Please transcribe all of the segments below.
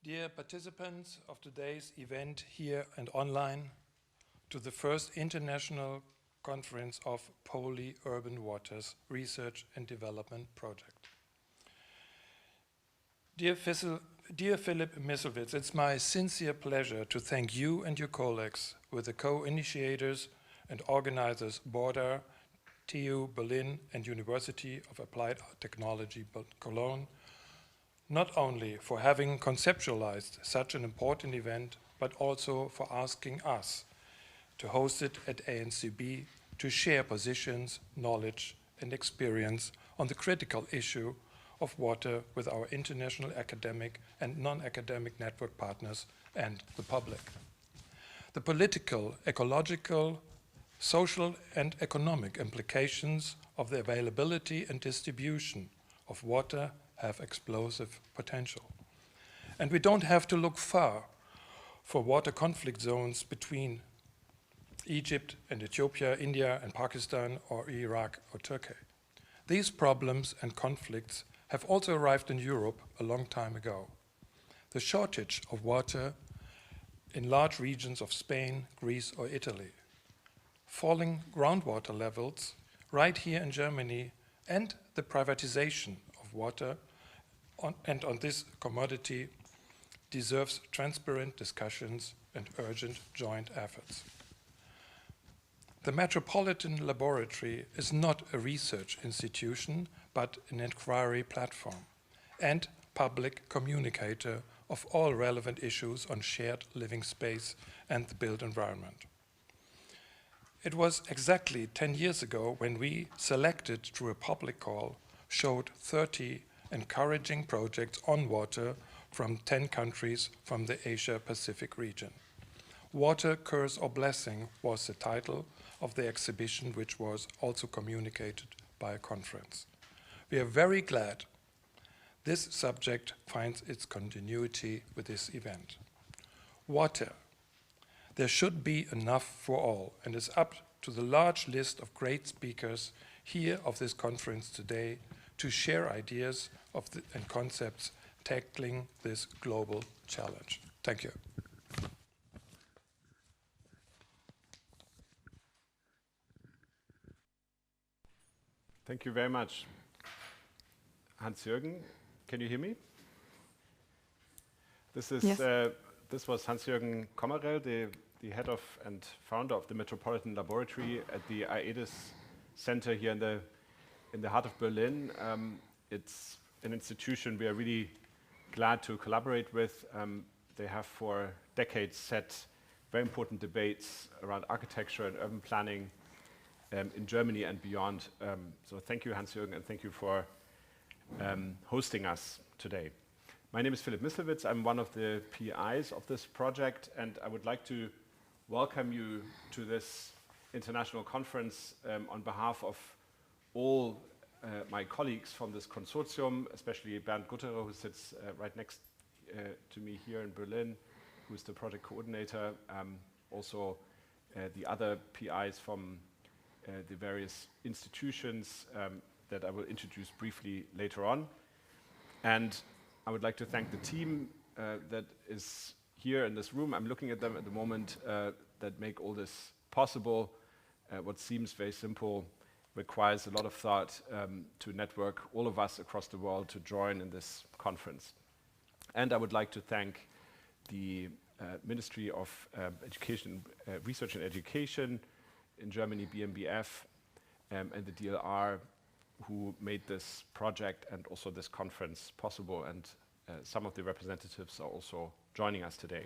Dear participants of today's event here and online, to the first international conference of PolyUrbanWater's Research and Development Project. Dear Philipp Misselwitz, it's my sincere pleasure to thank you and your colleagues with the co-initiators and organizers Border, TU Berlin and University of Applied Technology Cologne, not only for having conceptualized such an important event, but also for asking us to host it at ANCB to share positions, knowledge, and experience on the critical issue of water with our international academic and non-academic network partners and the public. The political, ecological, social, and economic implications of the availability and distribution of water have explosive potential. And we don't have to look far for water conflict zones between Egypt and Ethiopia, India and Pakistan, or Iraq or Turkey. These problems and conflicts have also arrived in Europe a long time ago. The shortage of water in large regions of Spain, Greece or Italy, falling groundwater levels right here in Germany, and the privatization of water on this commodity deserves transparent discussions and urgent joint efforts. The Metropolitan Laboratory is not a research institution, but an inquiry platform and public communicator of all relevant issues on shared living space and the built environment. It was exactly 10 years ago when we selected, through a public call, showed 30 encouraging projects on water from 10 countries from the Asia-Pacific region. Water, Curse or Blessing was the title of the exhibition, which was also communicated by a conference. We are very glad this subject finds its continuity with this event. Water. There should be enough for all, and it's up to the large list of great speakers here of this conference today to share ideas and concepts tackling this global challenge. Thank you. Thank you very much. Hans-Jürgen, can you hear me? This is Yes. This was Hans-Jürgen Commerell, the head of and founder of the Metropolitan Laboratory at the AEDIS Center here in the heart of Berlin. It's an institution we are really glad to collaborate with. They have for decades set very important debates around architecture and urban planning in Germany and beyond. So thank you, Hans-Jürgen, and thank you for hosting us today. My name is Philipp Misselwitz. I'm one of the PIs of this project, and I would like to welcome you to this international conference on behalf of all my colleagues from this consortium, especially Bernd Gutterer, who sits right next to me here in Berlin, who is the project coordinator, also the other PIs from the various institutions that I will introduce briefly later on. And I would like to thank the team that is here in this room. I'm looking at them at the moment that make all this possible. What seems very simple requires a lot of thought to network all of us across the world to join in this conference. And I would like to thank the Ministry of Education, Research and Education in Germany, BMBF, and the DLR, who made this project and also this conference possible, and some of the representatives are also joining us today.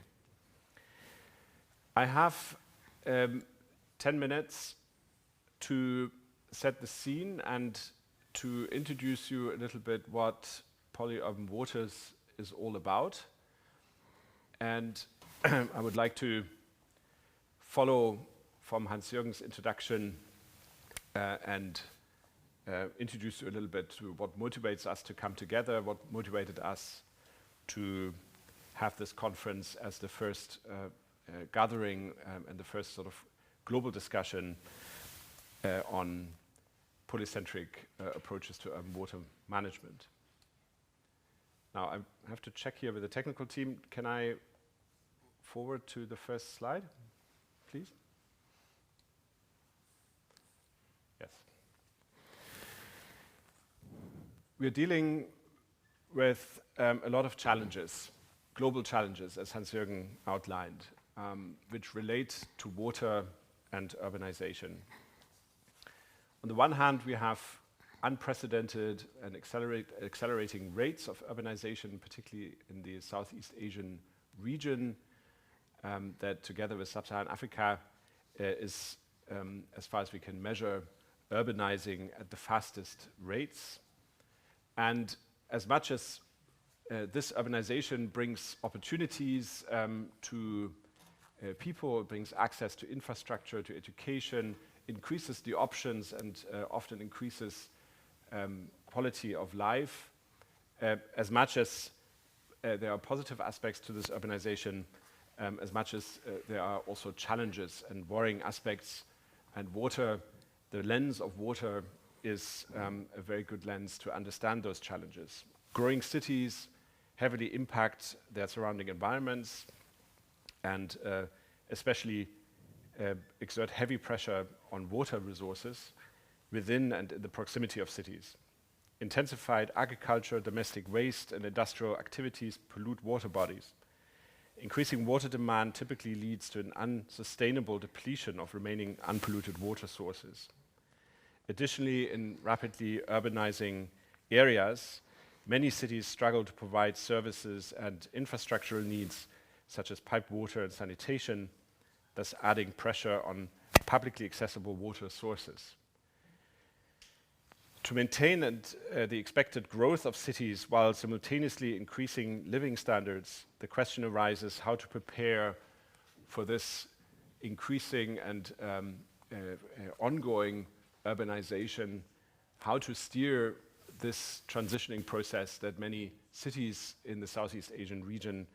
I have 10 minutes to set the scene and to introduce you a little bit what PolyUrbanWaters is all about. And I would like to follow from Hans-Jürgen's introduction and introduce you a little bit to what motivates us to come together, what motivated us to have this conference as the first gathering and the first sort of global discussion on polycentric approaches to urban water management. Now, I have to check here with the technical team. Can I forward to the first slide, please? Yes. We're dealing with a lot of challenges, global challenges, as Hans-Jürgen outlined, which relate to water and urbanization. On the one hand, we have unprecedented and accelerating rates of urbanization, particularly in the Southeast Asian region, that together with Sub-Saharan Africa is, as far as we can measure, urbanizing at the fastest rates. And as much as this urbanization brings opportunities to people, brings access to infrastructure, to education, increases the options and often increases quality of life. As much as there are positive aspects to this urbanization, as much as there are also challenges and worrying aspects, and water, the lens of water is a very good lens to understand those challenges. Growing cities heavily impact their surrounding environments and especially exert heavy pressure on water resources within and in the proximity of cities. Intensified agriculture, domestic waste, and industrial activities pollute water bodies. Increasing water demand typically leads to an unsustainable depletion of remaining unpolluted water sources. Additionally, in rapidly urbanizing areas, many cities struggle to provide services and infrastructural needs such as piped water and sanitation, thus adding pressure on publicly accessible water sources. To maintain the expected growth of cities while simultaneously increasing living standards, the question arises how to prepare for this increasing and ongoing urbanization, how to steer this transitioning process that many cities in the Southeast Asian region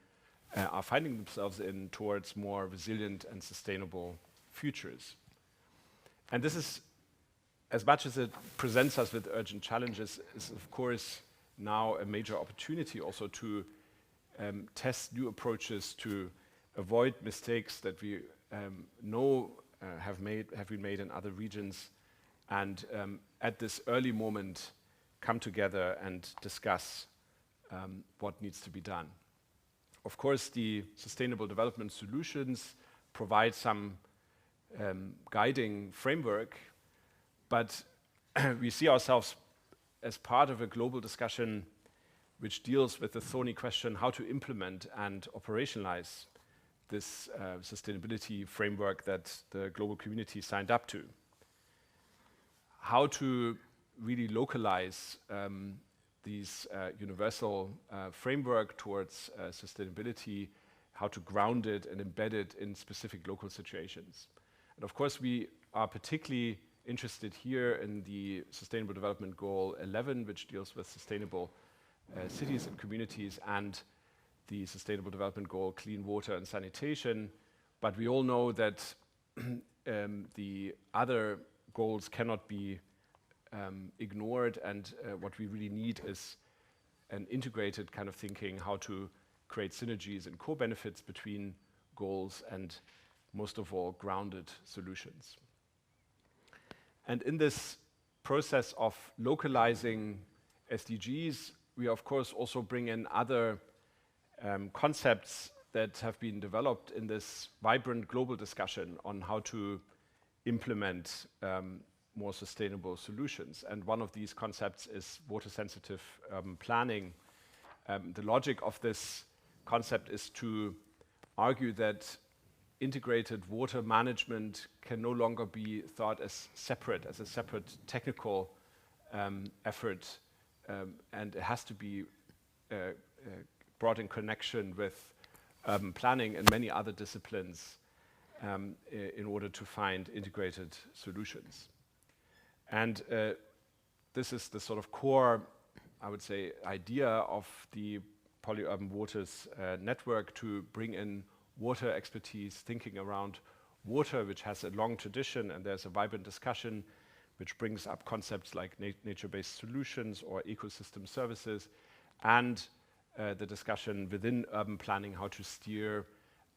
are finding themselves in towards more resilient and sustainable futures. And this is, as much as it presents us with urgent challenges, is of course now a major opportunity also to test new approaches to avoid mistakes that we know have been made in other regions, and at this early moment come together and discuss what needs to be done. Of course, the Sustainable Development Solutions provide some guiding framework, but we see ourselves as part of a global discussion which deals with the thorny question how to implement and operationalize this sustainability framework that the global community signed up to. How to really localize these universal framework towards sustainability, how to ground it and embed it in specific local situations. And of course, we are particularly interested here in the Sustainable Development Goal 11, which deals with sustainable cities and communities, and the Sustainable Development Goal Clean Water and Sanitation. But we all know that the other goals cannot be ignored, and what we really need is an integrated kind of thinking, how to create synergies and co-benefits between goals and, most of all, grounded solutions. And in this process of localizing SDGs, we of course also bring in other concepts that have been developed in this vibrant global discussion on how to implement more sustainable solutions. And one of these concepts is water-sensitive planning. The logic of this concept is to argue that integrated water management can no longer be thought as a separate technical effort, and it has to be brought in connection with planning and many other disciplines in order to find integrated solutions. And this is the sort of core, I would say, idea of the PolyUrbanWaters network, to bring in water expertise, thinking around water, which has a long tradition, and there's a vibrant discussion which brings up concepts like nature-based solutions or ecosystem services, and the discussion within urban planning, how to steer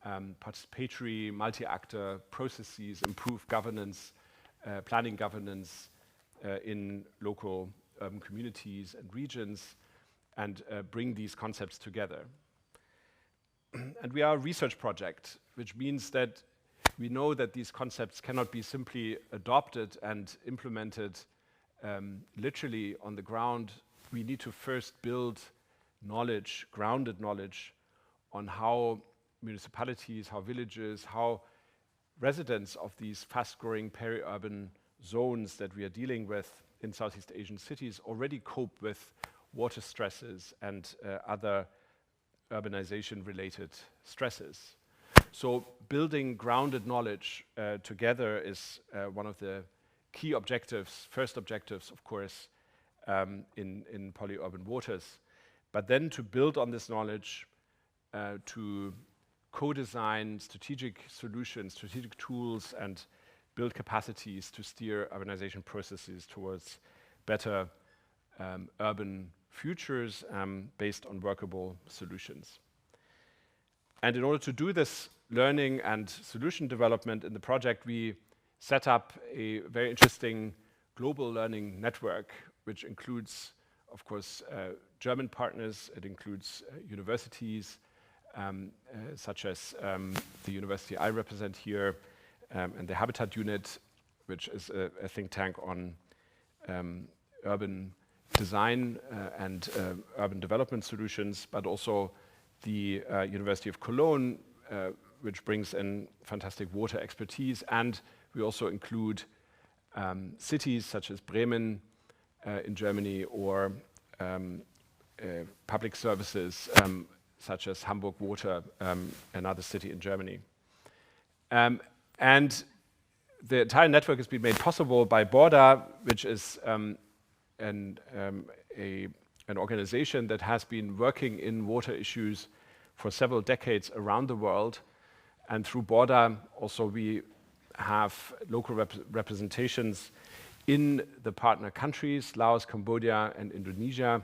participatory, multi-actor processes, improve governance, planning governance in local urban communities and regions, and bring these concepts together. And we are a research project, which means that we know that these concepts cannot be simply adopted and implemented literally on the ground. We need to first build knowledge, grounded knowledge, on how municipalities, how villages, how residents of these fast-growing peri-urban zones that we are dealing with in Southeast Asian cities already cope with water stresses and other urbanization-related stresses. So building grounded knowledge together is one of the key objectives, first objectives, of course, in PolyUrbanWaters. But then to build on this knowledge, to co-design strategic solutions, strategic tools, and build capacities to steer urbanization processes towards better urban futures based on workable solutions. And in order to do this learning and solution development in the project, we set up a very interesting global learning network, which includes, of course, German partners. It includes universities, such as the university I represent here, and the Habitat Unit, which is a think tank on urban design and urban development solutions, but also the University of Cologne, which brings in fantastic water expertise. And we also include cities such as Bremen in Germany, or public services such as Hamburg Water, another city in Germany. And the entire network has been made possible by Borda, which is an organization that has been working in water issues for several decades around the world. And through Borda, also we have local representations in the partner countries, Laos, Cambodia, and Indonesia.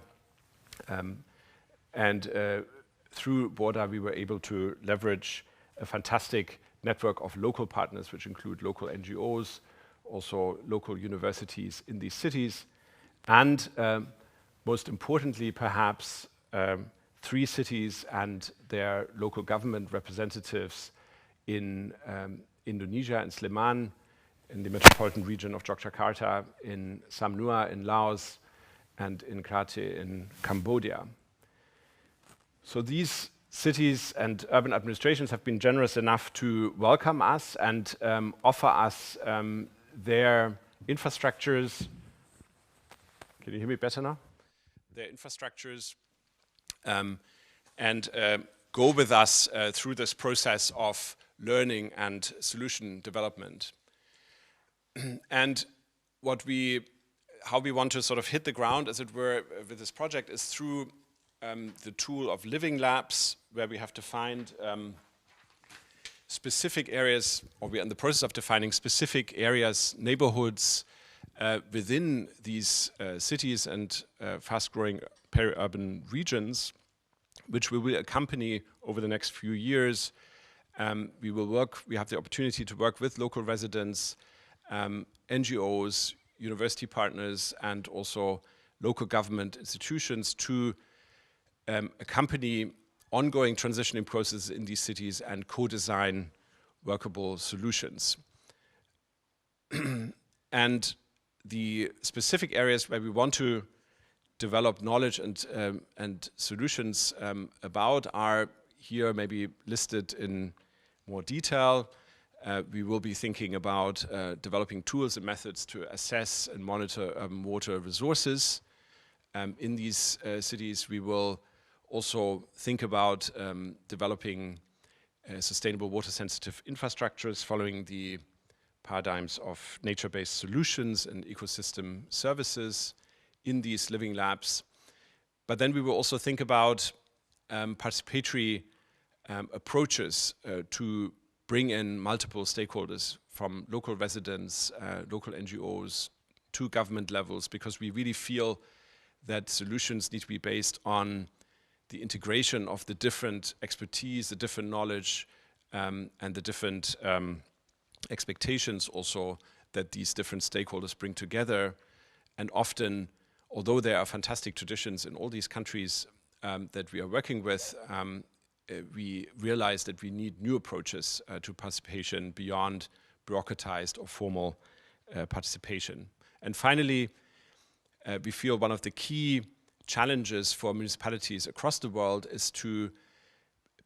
Through Borda, we were able to leverage a fantastic network of local partners, which include local NGOs, also local universities in these cities, and most importantly, perhaps, 3 cities and their local government representatives in Indonesia, in Sleman, in the metropolitan region of Yogyakarta, in Samnua in Laos, and in Kratie in Cambodia. So these cities and urban administrations have been generous enough to welcome us and offer us their infrastructures. Can you hear me better now? Their infrastructures and go with us through this process of learning and solution development. And how we want to sort of hit the ground, as it were, with this project is through the tool of living labs, where we have to find specific areas, or we are in the process of defining specific areas, neighborhoods within these cities and fast-growing peri-urban regions, which we will accompany over the next few years. We have the opportunity to work with local residents, NGOs, university partners, and also local government institutions to accompany ongoing transitioning processes in these cities and co-design workable solutions. And the specific areas where we want to develop knowledge and solutions about are here maybe listed in more detail. We will be thinking about developing tools and methods to assess and monitor urban water resources. In these cities, we will also think about developing sustainable water-sensitive infrastructures following the paradigms of nature-based solutions and ecosystem services in these living labs. But then we will also think about participatory approaches to bring in multiple stakeholders, from local residents, local NGOs, to government levels, because we really feel that solutions need to be based on the integration of the different expertise, the different knowledge, and the different expectations also that these different stakeholders bring together. And often, although there are fantastic traditions in all these countries that we are working with, we realize that we need new approaches to participation beyond bureaucratized or formal participation. And finally, we feel one of the key challenges for municipalities across the world is to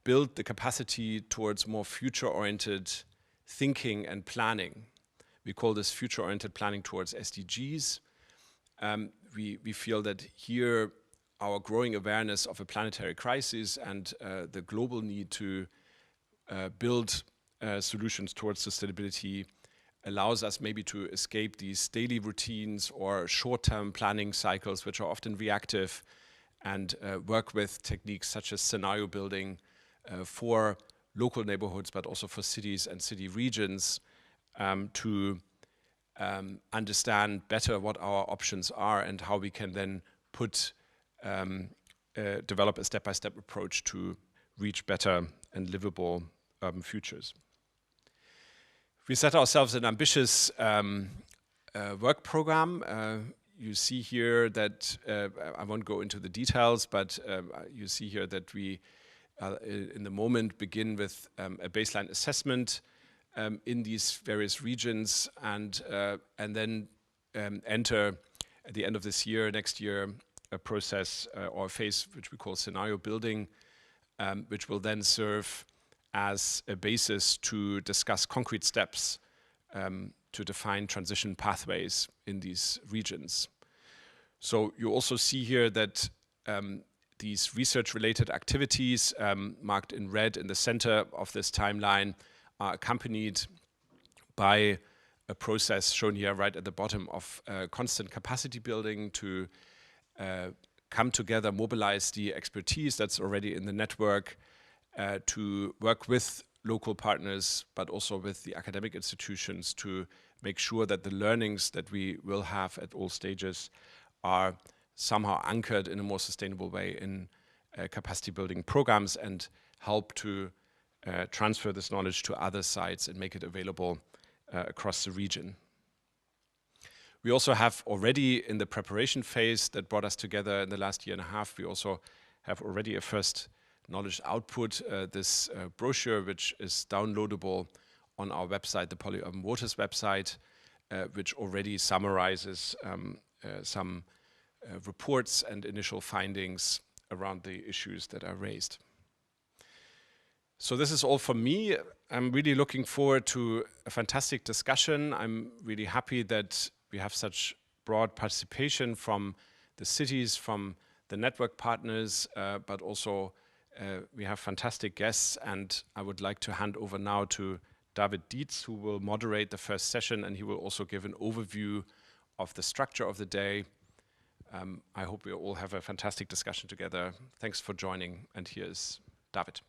build the capacity towards more future-oriented thinking and planning. We call this future-oriented planning towards SDGs. We feel that here our growing awareness of a planetary crisis and the global need to build solutions towards sustainability allows us maybe to escape these daily routines or short-term planning cycles, which are often reactive, and work with techniques such as scenario building for local neighborhoods, but also for cities and city regions to understand better what our options are and how we can then develop a step-by-step approach to reach better and livable urban futures. We set ourselves an ambitious work program. You see here that, I won't go into the details, but you see here that we, in the moment, begin with a baseline assessment in these various regions, and then enter at the end of this year, next year, a process or a phase which we call scenario building, which will then serve as a basis to discuss concrete steps to define transition pathways in these regions. So you also see here that these research-related activities marked in red in the center of this timeline are accompanied by a process shown here right at the bottom of constant capacity building to come together, mobilize the expertise that's already in the network, to work with local partners, but also with the academic institutions to make sure that the learnings that we will have at all stages are somehow anchored in a more sustainable way in capacity building programs and help to transfer this knowledge to other sites and make it available across the region. We also have already in the preparation phase that brought us together in the last year and a half, we also have already a first knowledge output, this brochure, which is downloadable on our website, the PolyUrbanWaters website, which already summarizes some reports and initial findings around the issues that are raised. So this is all from me. I'm really looking forward to a fantastic discussion. I'm really happy that we have such broad participation from the cities, from the network partners, but also we have fantastic guests, and I would like to hand over now to David Dietz, who will moderate the first session, and he will also give an overview of the structure of the day. I hope we all have a fantastic discussion together. Thanks for joining, and here's David.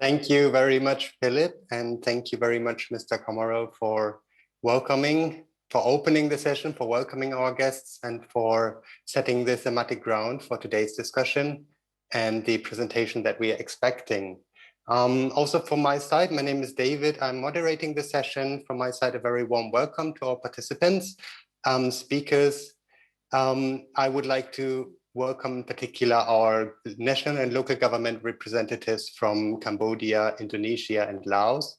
Thank you very much, Philipp, and thank you very much, Mr. Commerell, for opening the session, for welcoming our guests, and for setting the thematic ground for today's discussion and the presentation that we are expecting. Also from my side, my name is David. I'm moderating the session. From my side, a very warm welcome to our participants, speakers. I would like to welcome in particular our national and local government representatives from Cambodia, Indonesia, and Laos.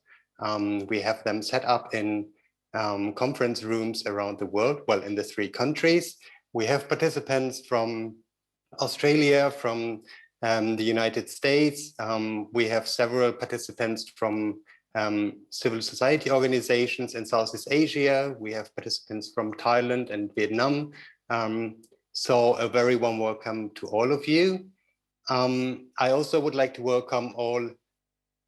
We have them set up in conference rooms around the world, well, in the 3 countries. We have participants from Australia, from the United States. We have several participants from civil society organizations in Southeast Asia. We have participants from Thailand and Vietnam. So a very warm welcome to all of you. I also would like to welcome all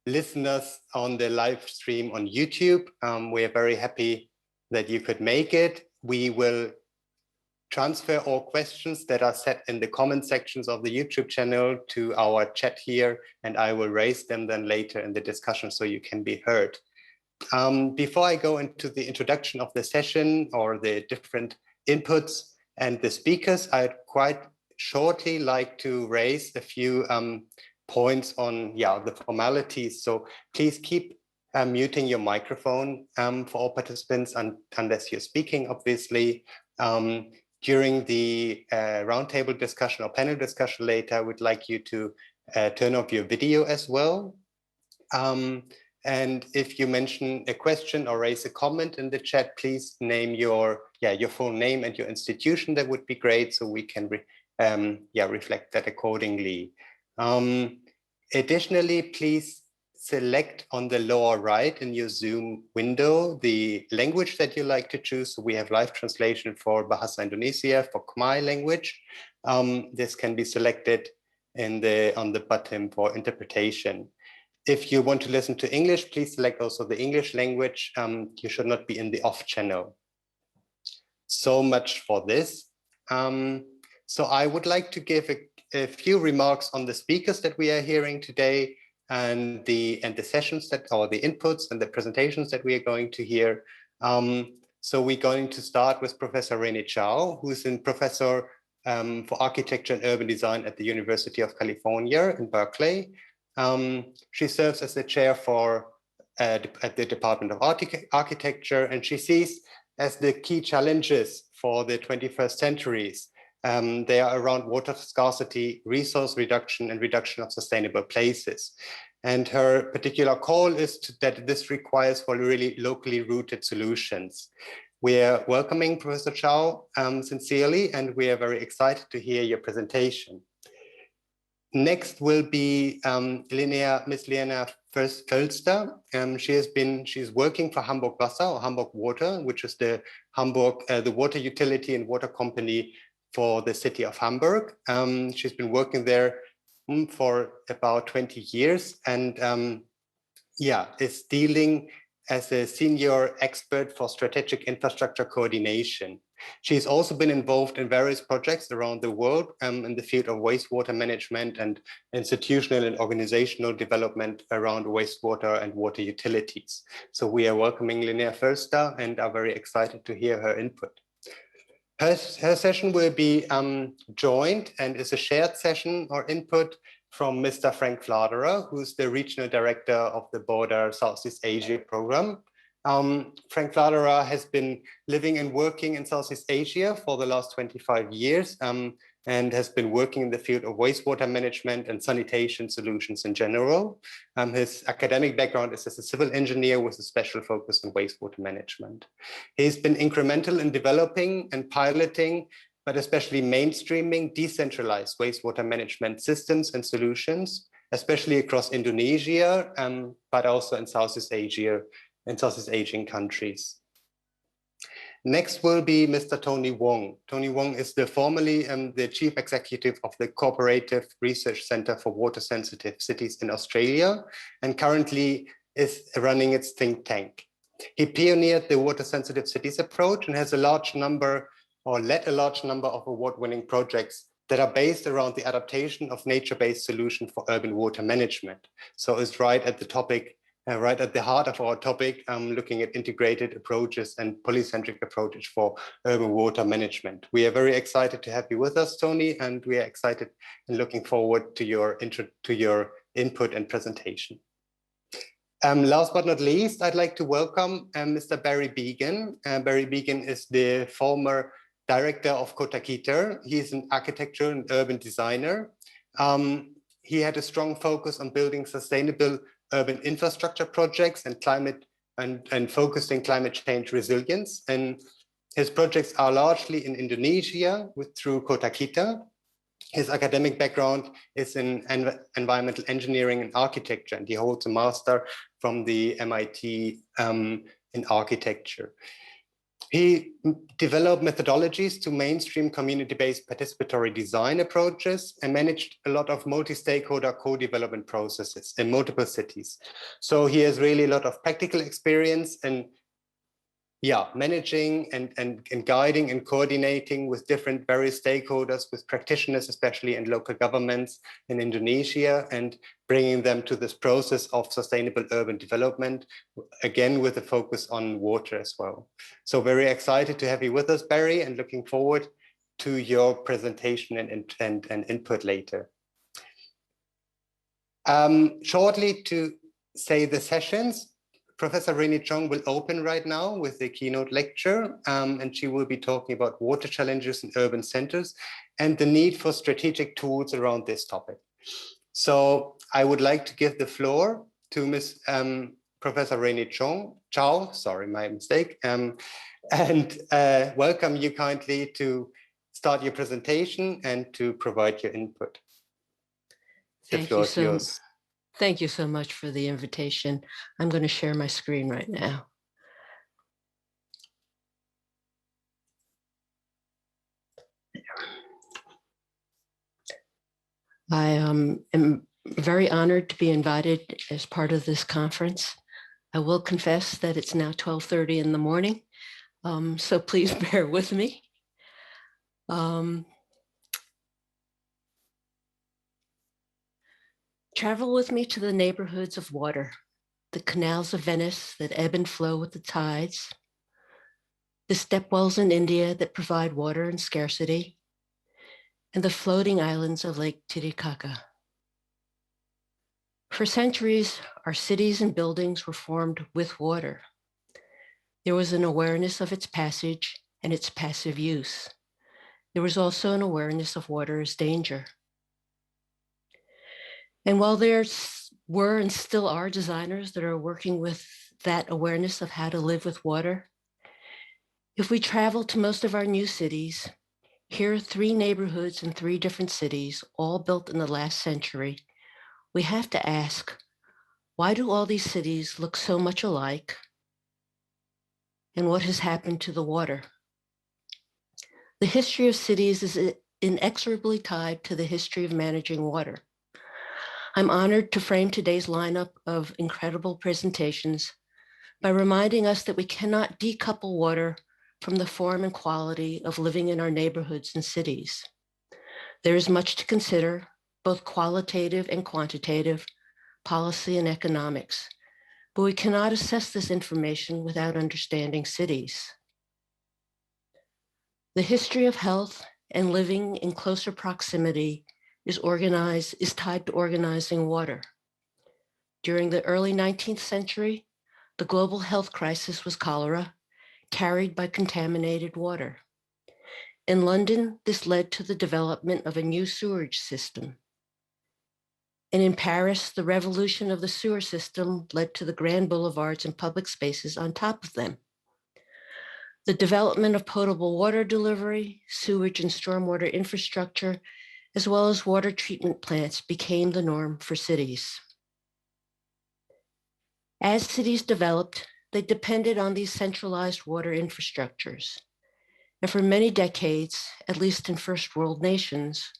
listeners on the live stream on YouTube. We are very happy that you could make it. We will transfer all questions that are set in the comment sections of the YouTube channel to our chat here, and I will raise them then later in the discussion so you can be heard. Before I go into the introduction of the session or the different inputs and the speakers, I'd quite shortly like to raise a few points on the formalities. So please keep muting your microphone for all participants unless you're speaking, obviously. During the roundtable discussion or panel discussion later, I would like you to turn off your video as well. And if you mention a question or raise a comment in the chat, please name your full name and your institution. That would be great, so we can reflect that accordingly. Additionally, please select on the lower right in your Zoom window the language that you like to choose. So we have live translation for Bahasa Indonesia, for Khmer language. This can be selected on the button for interpretation. If you want to listen to English, please select also the English language. You should not be in the off channel. So much for this. So I would like to give a few remarks on the speakers that we are hearing today, and the sessions or the inputs and the presentations that we are going to hear. So we're going to start with Professor Renee Chow, who's a professor for architecture and urban design at the University of California in Berkeley. She serves as the chair at the Department of Architecture, and she sees as the key challenges for the 21st centuries. They are around water scarcity, resource reduction, and reduction of sustainable places. And her particular call is that this requires for really locally rooted solutions. We are welcoming Professor Chow sincerely, and we are very excited to hear your presentation. Next will be Miss Linnea Fölster. She's working for Hamburg Wasser or Hamburg Water, which is the water utility and water company for the city of Hamburg. She's been working there for about 20 years and is dealing as a senior expert for strategic infrastructure coordination. She's also been involved in various projects around the world in the field of wastewater management and institutional and organizational development around wastewater and water utilities. So we are welcoming Linnea Fölster and are very excited to hear her input. Her session will be joined and is a shared session or input from Mr. Frank Fladerer, who's the Regional Director of the Border Southeast Asia Program. Frank Fladerer has been living and working in Southeast Asia for the last 25 years and has been working in the field of wastewater management and sanitation solutions in general. His academic background is as a civil engineer with a special focus on wastewater management. He's been incremental in developing and piloting, but especially mainstreaming decentralized wastewater management systems and solutions, especially across Indonesia, but also in Southeast Asia and Southeast Asian countries. Next will be Mr. Tony Wong. Tony Wong is formerly the Chief Executive of the Cooperative Research Center for Water Sensitive Cities in Australia, and currently is running its think tank. He pioneered the water sensitive cities approach and has led a large number of award-winning projects that are based around the adaptation of nature-based solutions for urban water management. So it's right at the topic, right at the heart of our topic, looking at integrated approaches and polycentric approaches for urban water management. We are very excited to have you with us, Tony, and we are excited and looking forward to your input and presentation. Last but not least, I'd like to welcome Mr. Barry Beagen. Barry Beagen is the former director of Kota Kita. He's an architecture and urban designer. He had a strong focus on building sustainable urban infrastructure projects and focusing climate change resilience. And his projects are largely in Indonesia through Kota Kita. His academic background is in environmental engineering and architecture, and he holds a master from the MIT in architecture. He developed methodologies to mainstream community-based participatory design approaches and managed a lot of multi-stakeholder co-development processes in multiple cities. So he has really a lot of practical experience in managing and guiding and coordinating with various stakeholders, with practitioners, especially in local governments in Indonesia, and bringing them to this process of sustainable urban development, again, with a focus on water as well. So very excited to have you with us, Barry, and looking forward to your presentation and input later. Shortly to say the sessions, Professor Renee Chong will open right now with the keynote lecture, and she will be talking about water challenges in urban centers and the need for strategic tools around this topic. So I would like to give the floor to Ms. Professor Renee Chow, sorry, my mistake, and welcome you kindly to start your presentation and to provide your input. The floor is yours. Thank you so much for the invitation. I'm going to share my screen right now. I am very honored to be invited as part of this conference. I will confess that it's now 12:30 in the morning, so please bear with me. Travel with me to the neighborhoods of water, the canals of Venice that ebb and flow with the tides, the stepwells in India that provide water in scarcity, and the floating islands of Lake Titicaca. For centuries, our cities and buildings were formed with water. There was an awareness of its passage and its passive use. There was also an awareness of water as danger. And while there were and still are designers that are working with that awareness of how to live with water, if we travel to most of our new cities, here are 3 neighborhoods in 3 different cities, all built in the last century, we have to ask, why do all these cities look so much alike? And what has happened to the water? The history of cities is inexorably tied to the history of managing water. I'm honored to frame today's lineup of incredible presentations by reminding us that we cannot decouple water from the form and quality of living in our neighborhoods and cities. There is much to consider, both qualitative and quantitative, policy and economics, but we cannot assess this information without understanding cities. The history of health and living in closer proximity is tied to organizing water. During the early 19th century, the global health crisis was cholera, carried by contaminated water. In London, this led to the development of a new sewerage system. And in Paris, the revolution of the sewer system led to the grand boulevards and public spaces on top of them. The development of potable water delivery, sewage and stormwater infrastructure, as well as water treatment plants became the norm for cities. As cities developed, they depended on these centralized water infrastructures. And for many decades, at least in first world nations,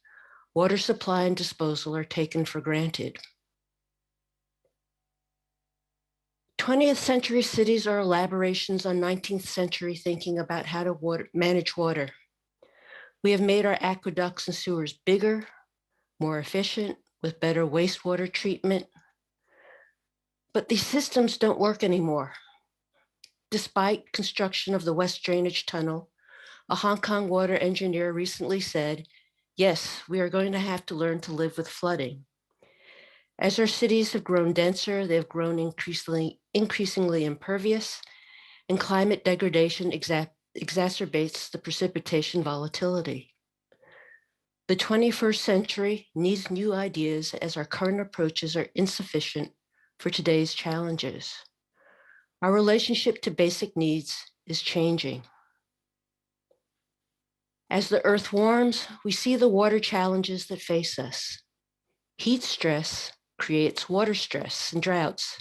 water supply and disposal are taken for granted. 20th century cities are elaborations on 19th century thinking about how to manage water. We have made our aqueducts and sewers bigger, more efficient, with better wastewater treatment. But these systems don't work anymore. Despite construction of the West Drainage Tunnel, a Hong Kong water engineer recently said, yes, we are going to have to learn to live with flooding. As our cities have grown denser, they've grown increasingly impervious, and climate degradation exacerbates the precipitation volatility. The 21st century needs new ideas as our current approaches are insufficient for today's challenges. Our relationship to basic needs is changing. As the earth warms, we see the water challenges that face us. Heat stress creates water stress and droughts,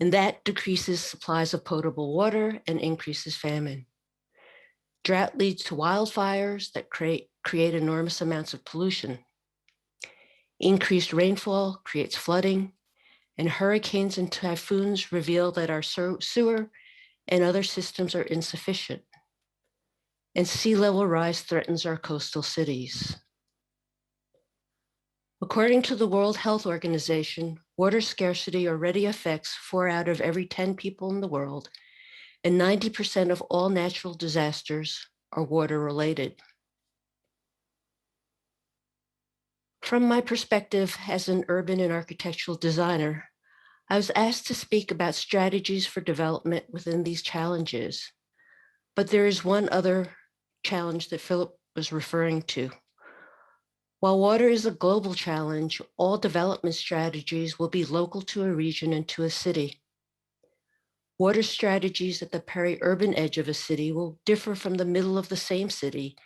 and that decreases supplies of potable water and increases famine. Drought leads to wildfires that create enormous amounts of pollution. Increased rainfall creates flooding, and hurricanes and typhoons reveal that our sewer and other systems are insufficient. And sea level rise threatens our coastal cities. According to the World Health Organization, water scarcity already affects 4 out of every 10 people in the world, and 90% of all natural disasters are water related. From my perspective as an urban and architectural designer, I was asked to speak about strategies for development within these challenges. But there is one other challenge that Philip was referring to. While water is a global challenge, all development strategies will be local to a region and to a city. Water strategies at the peri-urban edge of a city will differ from the middle of the same city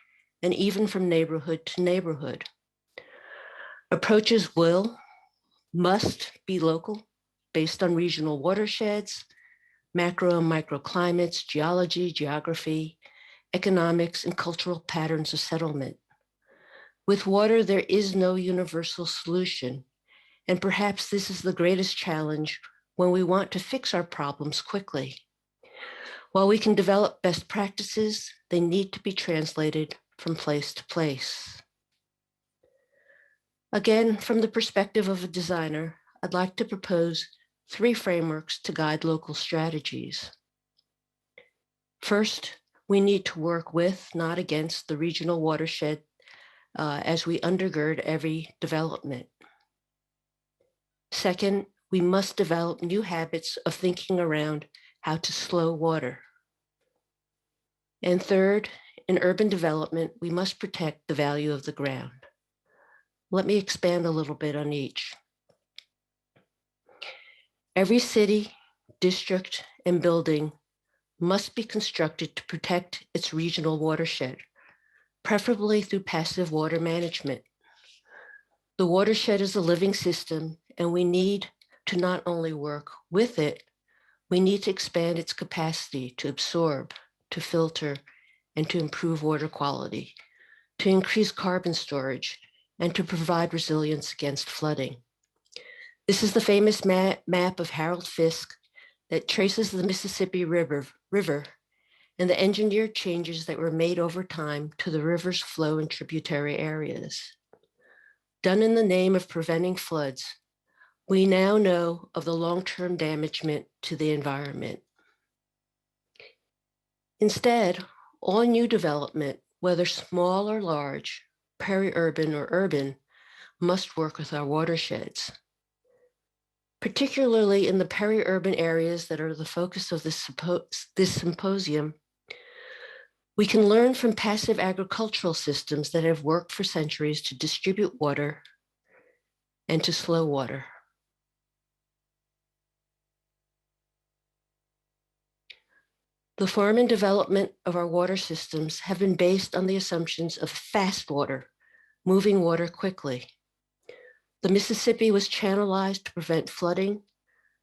and even from neighborhood to neighborhood. Approaches must be local, based on regional watersheds, macro and microclimates, geology, geography, economics, and cultural patterns of settlement. With water, there is no universal solution, and perhaps this is the greatest challenge when we want to fix our problems quickly. While we can develop best practices, they need to be translated from place to place. Again, from the perspective of a designer, I'd like to propose 3 frameworks to guide local strategies. First, we need to work with, not against, the regional watershed as we undergird every development. Second, we must develop new habits of thinking around how to slow water. And third, in urban development, we must protect the value of the ground. Let me expand a little bit on each. Every city, district, and building must be constructed to protect its regional watershed, preferably through passive water management. The watershed is a living system, and we need to not only work with it, we need to expand its capacity to absorb, to filter, and to improve water quality, to increase carbon storage, and to provide resilience against flooding. This is the famous map of Harold Fiske that traces the Mississippi River and the engineered changes that were made over time to the river's flow in tributary areas. Done in the name of preventing floods, we now know of the long-term damagement to the environment. Instead, all new development, whether small or large, peri-urban or urban, must work with our watersheds. Particularly in the peri-urban areas that are the focus of this symposium, we can learn from passive agricultural systems that have worked for centuries to distribute water and to slow water. The form and development of our water systems have been based on the assumptions of fast water, moving water quickly. The Mississippi was channelized to prevent flooding,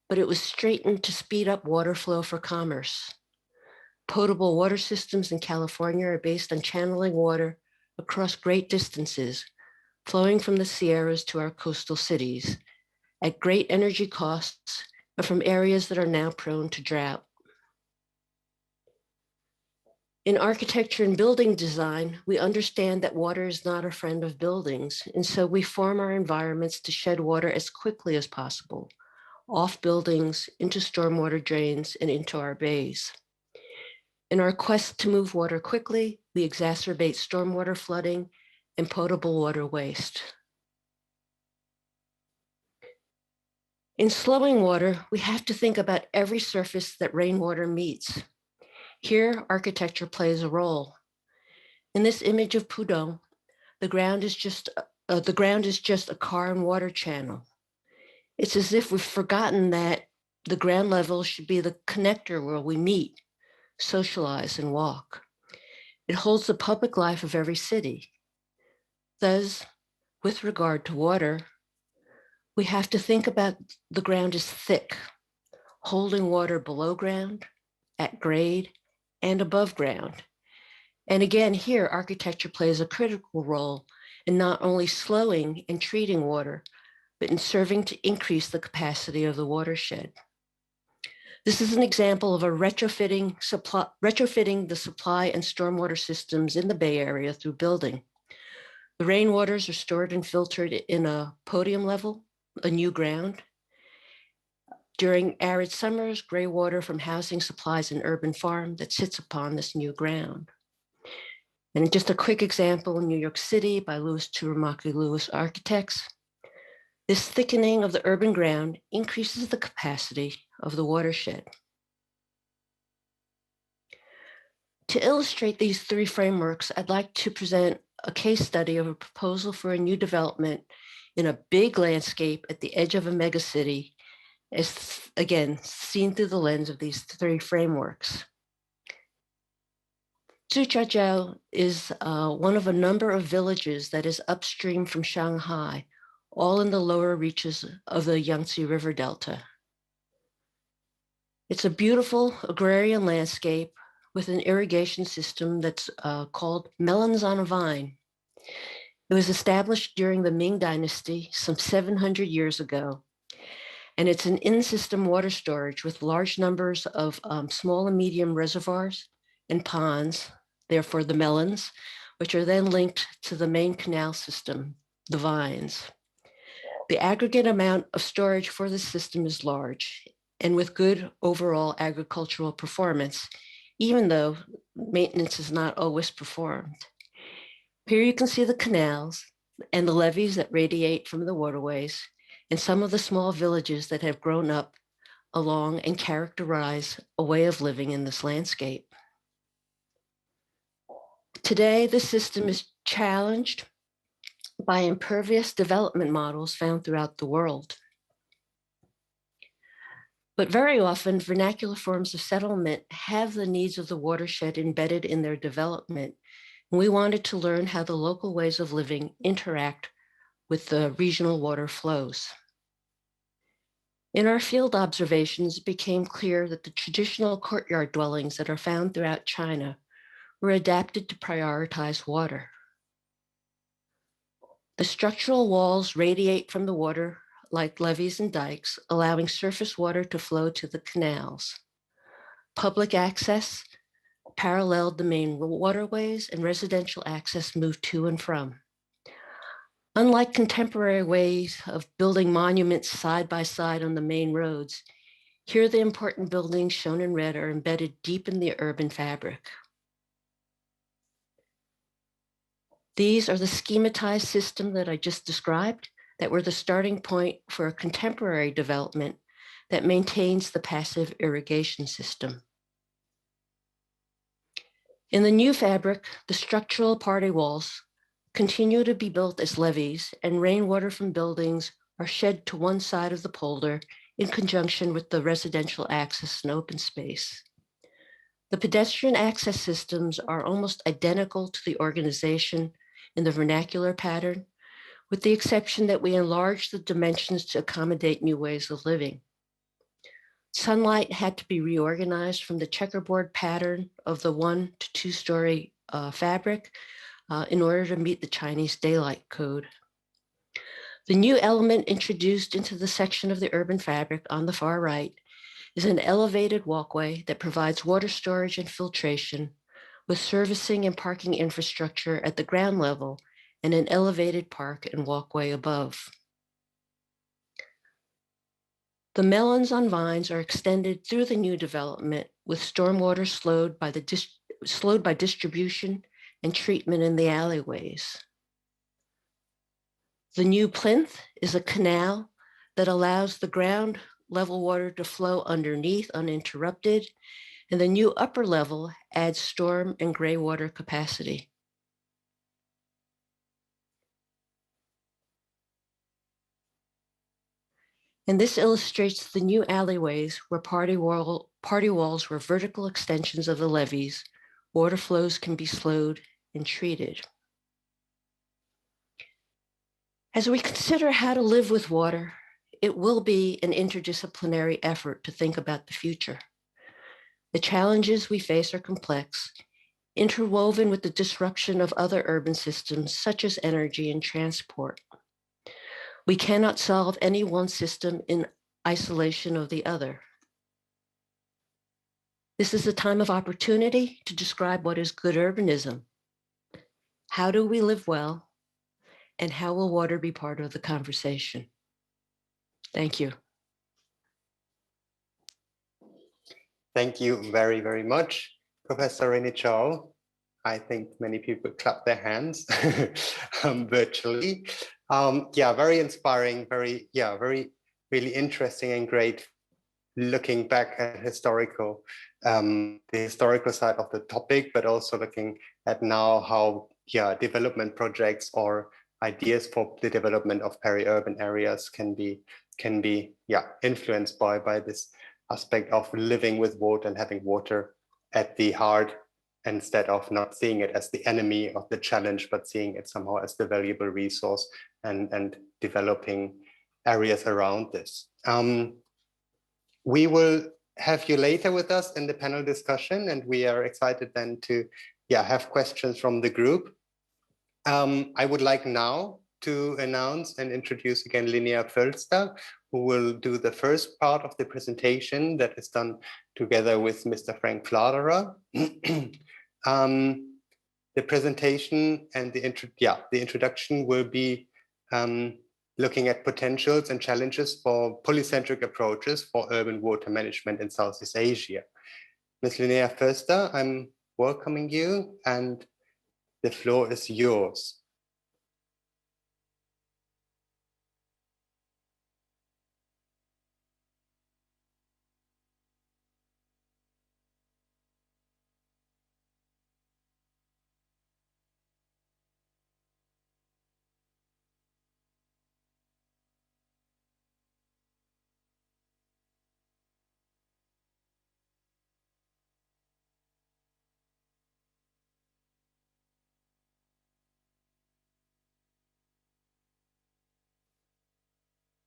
but it was straightened to speed up water flow for commerce. Potable water systems in California are based on channeling water across great distances, flowing from the Sierras to our coastal cities, at great energy costs, and from areas that are now prone to drought. In architecture and building design, we understand that water is not a friend of buildings, and so we form our environments to shed water as quickly as possible, off buildings, into stormwater drains, and into our bays. In our quest to move water quickly, we exacerbate stormwater flooding and potable water waste. In slowing water, we have to think about every surface that rainwater meets. Here, architecture plays a role. In this image of Pudong, the ground is just a car and water channel. It's as if we've forgotten that the ground level should be the connector where we meet, socialize, and walk. It holds the public life of every city. Thus, with regard to water, we have to think about the ground as thick, holding water below ground, at grade, and above ground. And again, here, architecture plays a critical role in not only slowing and treating water, but in serving to increase the capacity of the watershed. This is an example of a retrofitting the supply and stormwater systems in the Bay Area through building. The rainwaters are stored and filtered in a podium level, a new ground. During arid summers, gray water from housing supplies an urban farm that sits upon this new ground. And just a quick example, in New York City by Louis Turamaki Lewis Architects, this thickening of the urban ground increases the capacity of the watershed. To illustrate these three frameworks, I'd like to present a case study of a proposal for a new development in a big landscape at the edge of a megacity, as again, seen through the lens of these three frameworks. Zhujiajiao is one of a number of villages that is upstream from Shanghai, all in the lower reaches of the Yangtze River Delta. It's a beautiful agrarian landscape with an irrigation system that's called Melons on a Vine. It was established during the Ming Dynasty some 700 years ago, and it's an in-system water storage with large numbers of small and medium reservoirs and ponds, therefore the melons, which are then linked to the main canal system, the vines. The aggregate amount of storage for the system is large and with good overall agricultural performance, even though maintenance is not always performed. Here you can see the canals and the levees that radiate from the waterways and some of the small villages that have grown up along and characterize a way of living in this landscape. Today, the system is challenged by impervious development models found throughout the world. But very often, vernacular forms of settlement have the needs of the watershed embedded in their development. And we wanted to learn how the local ways of living interact with the regional water flows. In our field observations, it became clear that the traditional courtyard dwellings that are found throughout China were adapted to prioritize water. The structural walls radiate from the water like levees and dikes, allowing surface water to flow to the canals. Public access paralleled the main waterways and residential access moved to and from. Unlike contemporary ways of building monuments side by side on the main roads, here the important buildings shown in red are embedded deep in the urban fabric. These are the schematized system that I just described that were the starting point for a contemporary development that maintains the passive irrigation system. In the new fabric, the structural party walls continue to be built as levees, and rainwater from buildings are shed to one side of the polder in conjunction with the residential access and open space. The pedestrian access systems are almost identical to the organization in the vernacular pattern, with the exception that we enlarged the dimensions to accommodate new ways of living. Sunlight had to be reorganized from the checkerboard pattern of the 1 to 2 story fabric in order to meet the Chinese daylight code. The new element introduced into the section of the urban fabric on the far right is an elevated walkway that provides water storage and filtration with servicing and parking infrastructure at the ground level and an elevated park and walkway above. The melons on vines are extended through the new development with stormwater slowed by distribution and treatment in the alleyways. The new plinth is a canal that allows the ground level water to flow underneath uninterrupted, and the new upper level adds storm and gray water capacity. And this illustrates the new alleyways where party walls were vertical extensions of the levees. Water flows can be slowed and treated. As we consider how to live with water, it will be an interdisciplinary effort to think about the future. The challenges we face are complex, interwoven with the disruption of other urban systems such as energy and transport. We cannot solve any one system in isolation of the other. This is a time of opportunity to describe what is good urbanism. How do we live well? And how will water be part of the conversation? Thank you. Thank you very, very much, Professor Renee Chow. I think many people clap their hands virtually. Yeah, very inspiring, very really interesting and great. Looking back at the historical side of the topic, but also looking at now how development projects or ideas for the development of peri-urban areas can be influenced by this aspect of living with water and having water at the heart, instead of not seeing it as the enemy of the challenge, but seeing it somehow as the valuable resource and developing areas around this. We will have you later with us in the panel discussion, and we are excited then to have questions from the group. I would like now to announce and introduce again Linnea Fölster, who will do the first part of the presentation that is done together with Mr. Frank Fladerer. The presentation and the introduction will be looking at potentials and challenges for polycentric approaches for urban water management in Southeast Asia. Ms. Linnea Fölster, I'm welcoming you, and the floor is yours.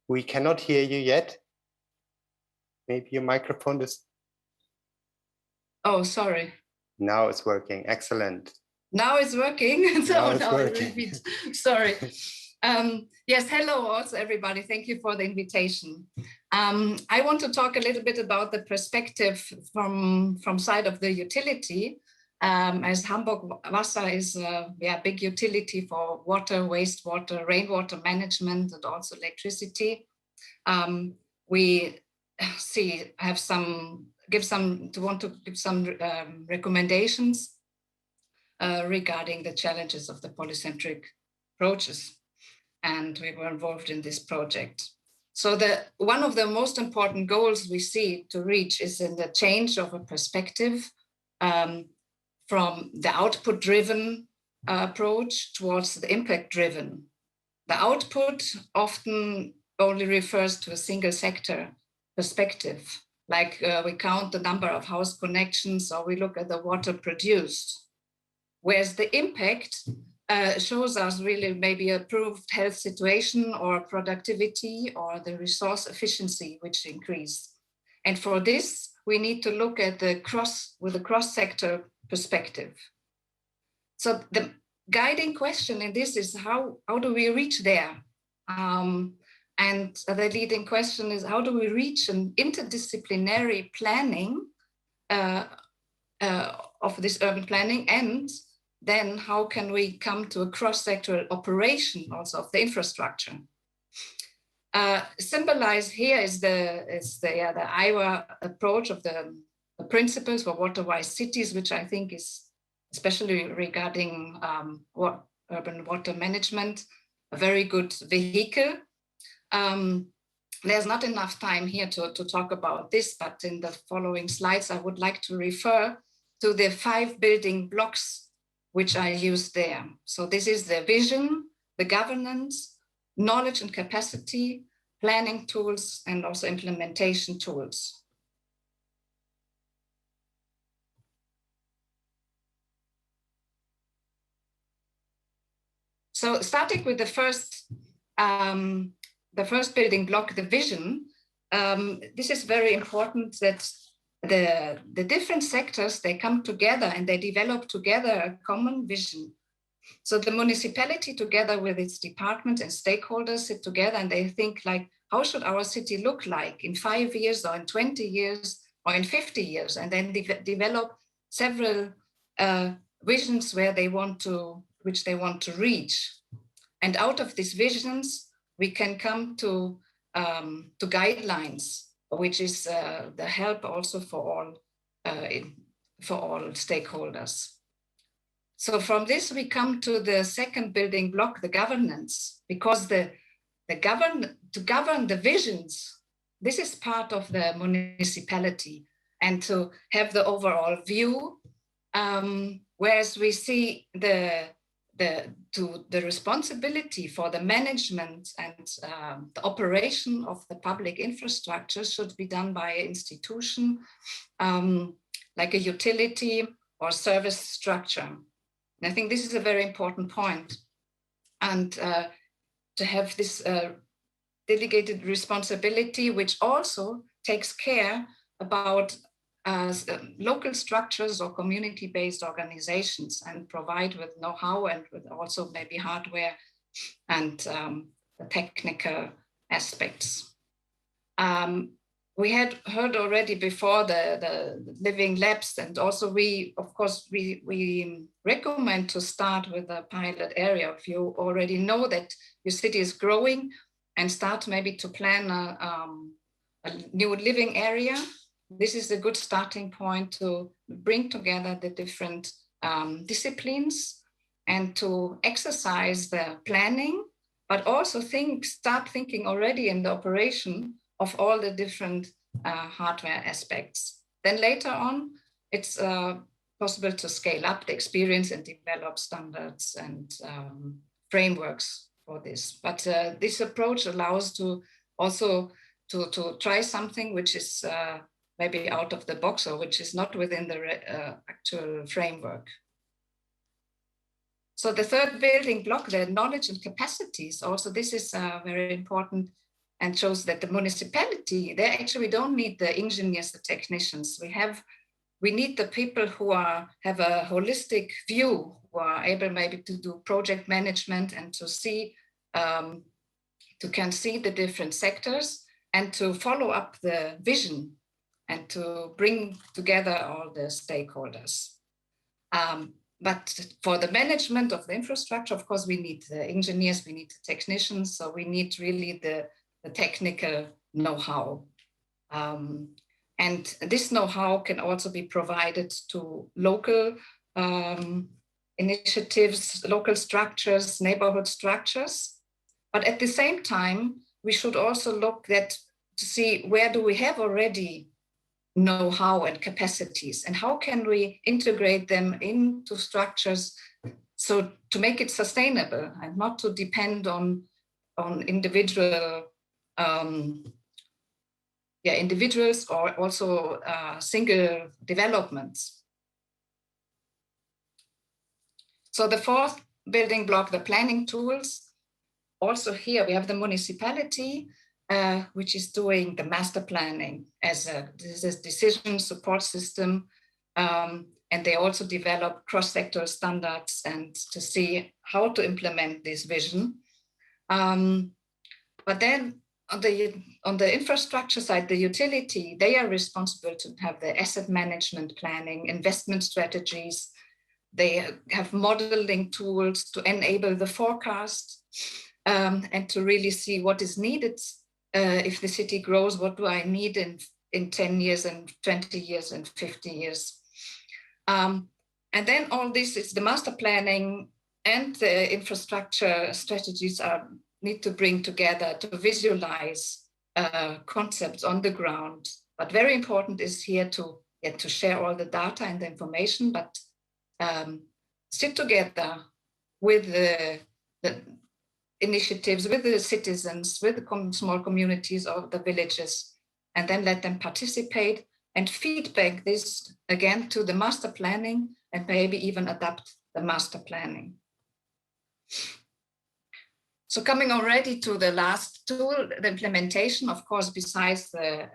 We cannot hear you yet. Maybe your microphone is... Oh, sorry. Now it's working. Excellent. Now it's working. So now it's working. Sorry. Yes, hello also everybody. Thank you for the invitation. I want to talk a little bit about the perspective from side of the utility. As Hamburg Wasser is a big utility for water, wastewater, rainwater management, and also electricity. We want to give some recommendations regarding the challenges of the polycentric approaches, and we were involved in this project. So one of the most important goals we see to reach is in the change of a perspective from the output-driven approach towards the impact-driven. The output often only refers to a single sector perspective, like we count the number of house connections or we look at the water produced. Whereas the impact shows us really maybe improved health situation or productivity or the resource efficiency which increase. And for this, we need to look at the cross-sector perspective. So the guiding question in this is how do we reach there? And the leading question is how do we reach an interdisciplinary planning of this urban planning, and then how can we come to a cross-sectoral operation also of the infrastructure? Symbolized here is the Iowa approach of the principles for water-wise cities, which I think is especially regarding urban water management, a very good vehicle. There's not enough time here to talk about this, but in the following slides, I would like to refer to the 5 building blocks which I used there. So this is the vision, the governance, knowledge and capacity, planning tools, and also implementation tools. So starting with the first building block, the vision, this is very important that the different sectors, they come together and they develop together a common vision. So the municipality together with its departments and stakeholders sit together and they think like, how should our city look like in 5 years or in 20 years or in 50 years? And then develop several visions which they want to reach. And out of these visions, we can come to guidelines, which is the help also for all stakeholders. So from this, we come to the second building block, the governance, because to govern the visions, this is part of the municipality, and to have the overall view, whereas we see the responsibility for the management and the operation of the public infrastructure should be done by an institution, like a utility or service structure. And I think this is a very important point. And to have this delegated responsibility, which also takes care about local structures or community-based organizations, and provide with know-how and with also maybe hardware and the technical aspects. We had heard already before the living labs, and also we recommend to start with a pilot area. If you already know that your city is growing, and start maybe to plan a new living area, this is a good starting point to bring together the different disciplines and to exercise the planning, but also start thinking already in the operation of all the different hardware aspects. Then later on, it's possible to scale up the experience and develop standards and frameworks for this. But this approach allows to also to try something which is maybe out of the box, or which is not within the actual framework. So the third building block, the knowledge and capacities, also this is very important, and shows that the municipality, they actually don't need the engineers, the technicians. We need the people who have a holistic view, who are able maybe to do project management and to can see the different sectors and to follow up the vision and to bring together all the stakeholders. But for the management of the infrastructure, of course, we need the engineers, we need the technicians, so we need really the technical know-how. And this know-how can also be provided to local initiatives, local structures, neighborhood structures. But at the same time, we should also look to see where do we have already know-how and capacities, and how can we integrate them into structures so to make it sustainable and not to depend on individual individuals or also single developments. So the fourth building block, the planning tools. Also here we have the municipality, which is doing the master planning as a decision support system. And they also develop cross-sector standards and to see how to implement this vision. But then on the infrastructure side, the utility, they are responsible to have the asset management planning, investment strategies. They have modeling tools to enable the forecast and to really see what is needed. If the city grows, what do I need in 10 years and 20 years and 50 years? And then all this is the master planning and the infrastructure strategies need to bring together to visualize concepts on the ground. But very important is here to share all the data and the information, but sit together with the initiatives, with the citizens, with the small communities of the villages, and then let them participate and feedback this again to the master planning and maybe even adapt the master planning. So coming already to the last tool, the implementation, of course, besides the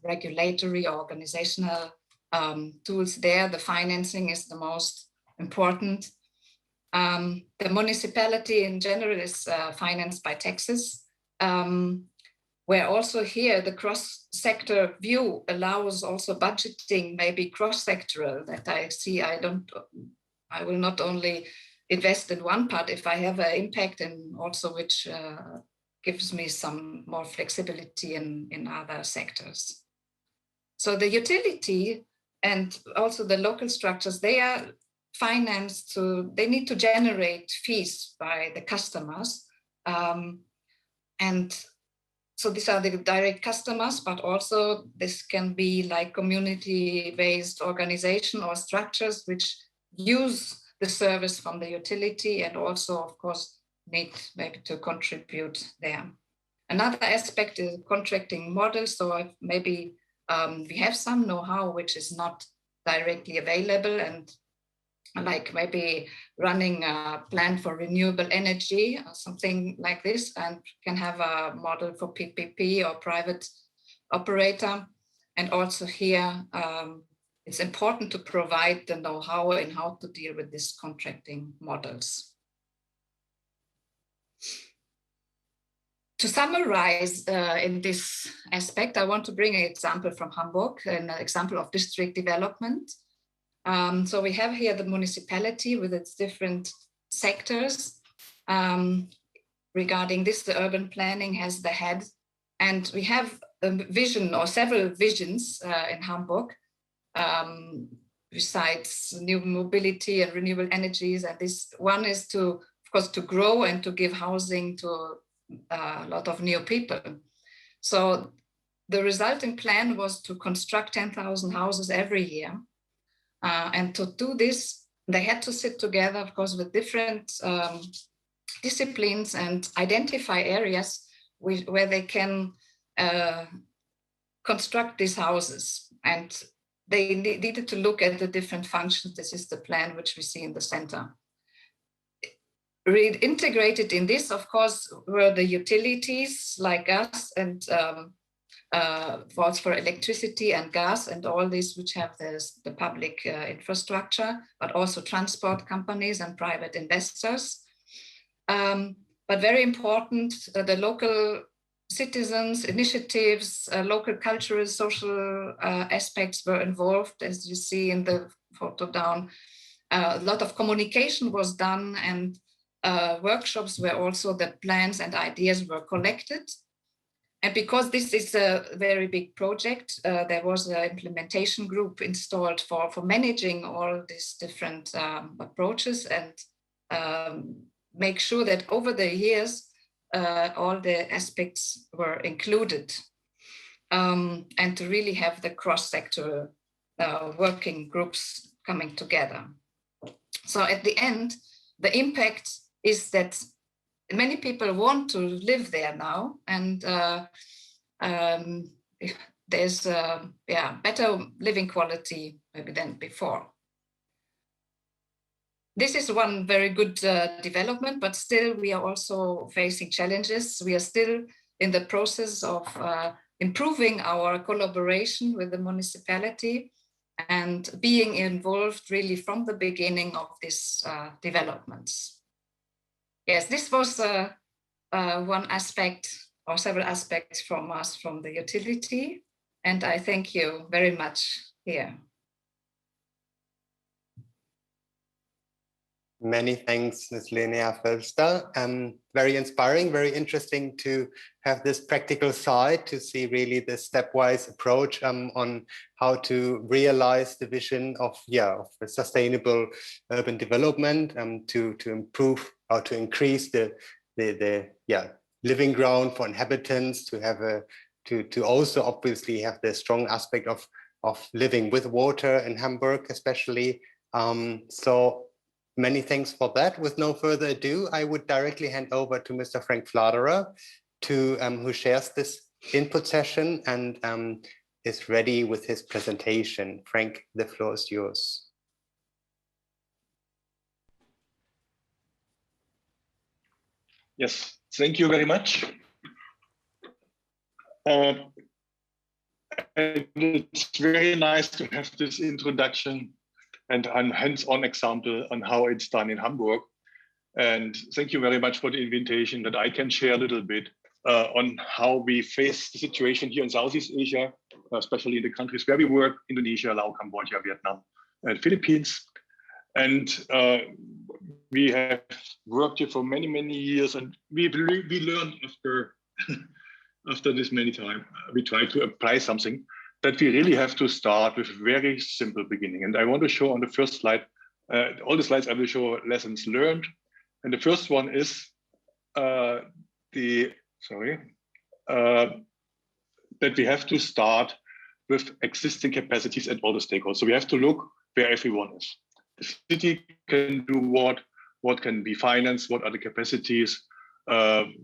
regulatory organizational tools there, the financing is the most important. The municipality in general is financed by taxes, where also here the cross-sector view allows also budgeting, maybe cross-sectoral, that I see I will not only invest in one part if I have an impact, and also which gives me some more flexibility in other sectors. So the utility and also the local structures, they are finance they need to generate fees by the customers. And so these are the direct customers, but also this can be like community-based organization or structures which use the service from the utility and also, of course, need maybe to contribute there. Another aspect is contracting models. So maybe we have some know-how which is not directly available, and like maybe running a plant for renewable energy or something like this, and can have a model for PPP or private operator. And also here, it's important to provide the know-how in how to deal with these contracting models. To summarize in this aspect, I want to bring an example from Hamburg, an example of district development. So we have here the municipality with its different sectors. Regarding this, the urban planning has the head, and we have a vision or several visions in Hamburg, besides new mobility and renewable energies. And this one is to, of course, to grow and to give housing to a lot of new people. So the resulting plan was to construct 10,000 houses every year. And to do this, they had to sit together, of course, with different disciplines and identify areas where they can construct these houses. And they needed to look at the different functions. This is the plan which we see in the center. Integrated in this, of course, were the utilities like us and vaults for electricity and gas and all these which have the public infrastructure, but also transport companies and private investors. But very important, the local citizens, initiatives, local cultural, social aspects were involved, as you see in the photo down. A lot of communication was done, and workshops where also the plans and ideas were collected. And because this is a very big project, there was an implementation group installed for managing all these different approaches and make sure that over the years, all the aspects were included, and to really have the cross-sector working groups coming together. So at the end, the impact is that many people want to live there now, and there's better living quality maybe than before. This is one very good development, but still we are also facing challenges. We are still in the process of improving our collaboration with the municipality and being involved really from the beginning of these developments. Yes, this was one aspect or several aspects from us from the utility, and I thank you very much here. Many thanks, Ms. Linnea Fölster. Very inspiring, very interesting to have this practical side to see really the stepwise approach on how to realize the vision of a sustainable urban development, to improve or to increase the living ground for inhabitants, to have to also obviously have the strong aspect of living with water in Hamburg, especially. So many thanks for that. With no further ado, I would directly hand over to Mr. Frank Fladerer, who shares this input session and is ready with his presentation. Frank, the floor is yours. Yes, thank you very much. It's very nice to have this introduction and a hands-on example on how it's done in Hamburg. And thank you very much for the invitation that I can share a little bit on how we face the situation here in Southeast Asia, especially in the countries where we work, Indonesia, Laos, Cambodia, Vietnam, and Philippines. And we have worked here for many, many years, and we learned after this many time, we try to apply something that we really have to start with a very simple beginning. And I want to show on the first slide All the slides I will show lessons learned. And the first one is that we have to start with existing capacities at all the stakeholders. So we have to look where everyone is. The city can do what can be financed, what are the capacities. And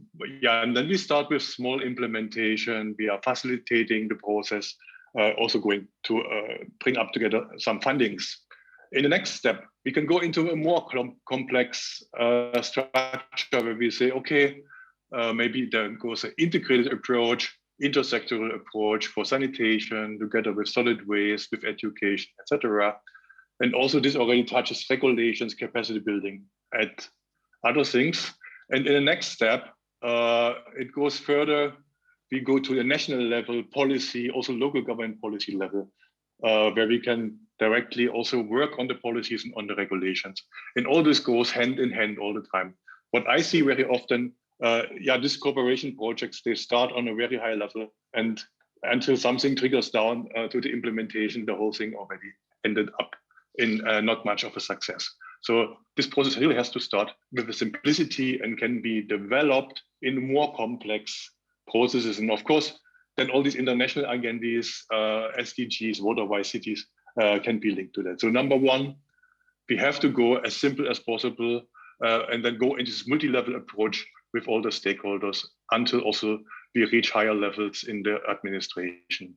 then we start with small implementation. We are facilitating the process, also going to bring up together some fundings. In the next step, we can go into a more complex structure where we say, okay, maybe there goes an integrated approach, intersectoral approach for sanitation, together with solid waste, with education, etc. And also this already touches regulations, capacity building, and other things. And in the next step, it goes further. We go to the national level policy, also local government policy level, where we can directly also work on the policies and on the regulations. And all this goes hand in hand all the time. What I see very often, these cooperation projects, they start on a very high level, and until something triggers down to the implementation, the whole thing already ended up in not much of a success. So this process really has to start with the simplicity and can be developed in more complex processes. And of course, then all these international agendas, SDGs, water-wise cities can be linked to that. So number one, we have to go as simple as possible and then go into this multi-level approach with all the stakeholders until also we reach higher levels in the administration.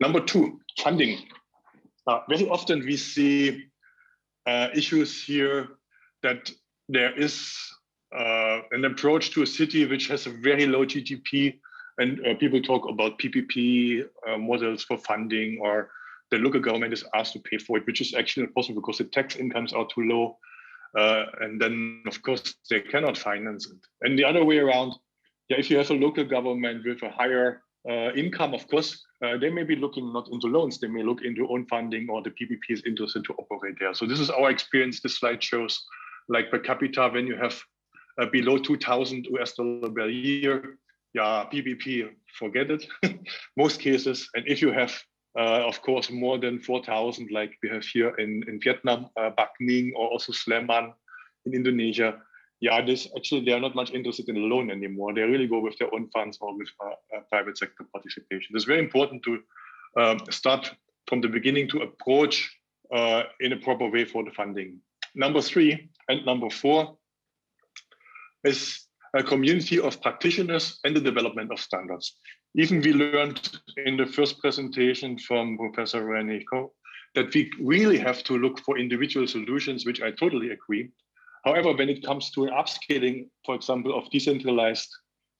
Number two, funding. Very often we see issues here that there is an approach to a city which has a very low GDP, and people talk about PPP models for funding, or the local government is asked to pay for it, which is actually not possible because the tax incomes are too low. And then, of course, they cannot finance it. And the other way around, if you have a local government with a higher income, of course, they may be looking not into loans, they may look into own funding, or the PPP is interested to operate there. So this is our experience. This slide shows, like, per capita, when you have below 2,000 US dollars per year, PPP, forget it, most cases. And if you have, of course, more than 4,000, like we have here in Vietnam, Beagen, or also Sleman in Indonesia, this actually, they are not much interested in a loan anymore. They really go with their own funds or with private sector participation. It's very important to start from the beginning to approach in a proper way for the funding. Number three and number four is a community of practitioners and the development of standards. Even we learned in the first presentation from Professor Renee that we really have to look for individual solutions, which I totally agree. However, when it comes to an upscaling, for example, of decentralized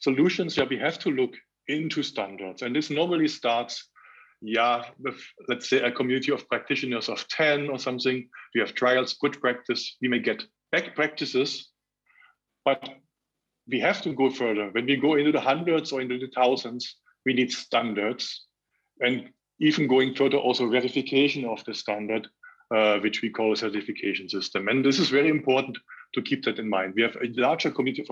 solutions, we have to look into standards. And this normally starts, with, let's say, a community of practitioners of 10 or something. We have trials, good practice. We may get back practices, but we have to go further. When we go into the hundreds or into the thousands, we need standards. And even going further, also verification of the standard, which we call a certification system. And this is very important to keep that in mind. We have a larger community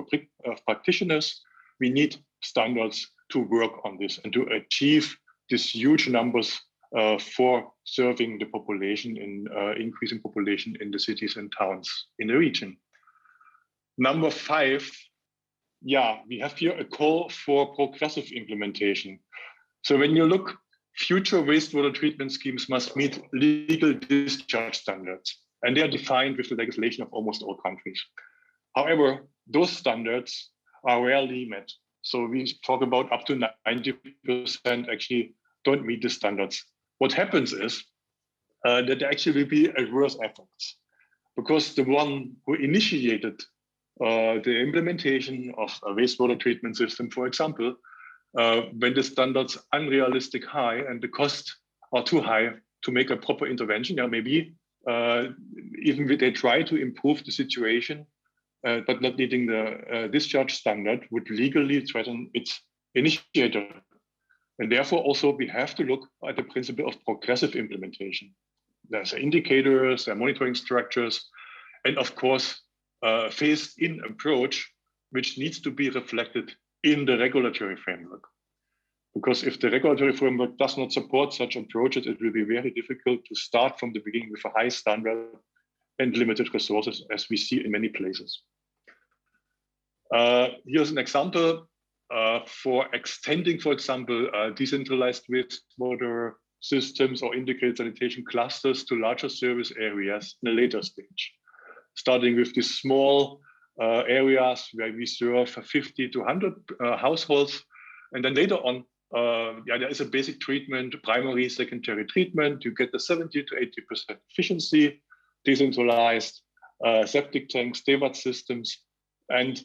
of practitioners. We need standards to work on this and to achieve these huge numbers for serving the population in increasing population in the cities and towns in the region. Number five, we have here a call for progressive implementation. So when you look, future wastewater treatment schemes must meet legal discharge standards, and they are defined with the legislation of almost all countries. However, those standards are rarely met. So we talk about up to 90% actually don't meet the standards. What happens is that there actually will be adverse effects, because the one who initiated the implementation of a wastewater treatment system, for example, when the standards are unrealistic high and the costs are too high to make a proper intervention, maybe even if they try to improve the situation, but not meeting the discharge standard would legally threaten its initiator. And therefore also we have to look at the principle of progressive implementation. There's indicators, there are monitoring structures, and of course, phased-in approach, which needs to be reflected in the regulatory framework. Because if the regulatory framework does not support such approaches, it will be very difficult to start from the beginning with a high standard and limited resources, as we see in many places. Here's an example for extending, for example, decentralized wastewater systems or integrated sanitation clusters to larger service areas in a later stage. Starting with these small areas where we serve 50 to 100 households. And then later on, there is a basic treatment, primary, secondary treatment. You get the 70 to 80% efficiency, decentralized septic tanks, DEWAT systems. And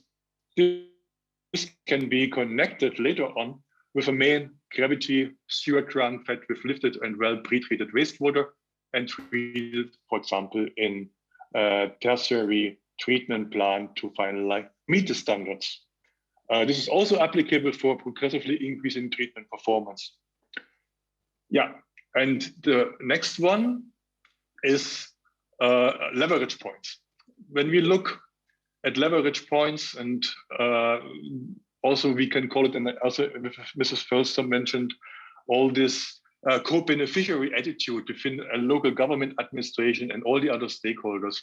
this can be connected later on with a main gravity sewer trunk fed with lifted and well pre-treated wastewater and treated, for example, in a tertiary treatment plant to finally meet the standards. This is also applicable for progressively increasing treatment performance. Yeah, and the next one is leverage points. When we look at leverage points, and also we can call it, and also Mrs. Fölster mentioned, all this co-beneficiary attitude within a local government administration and all the other stakeholders,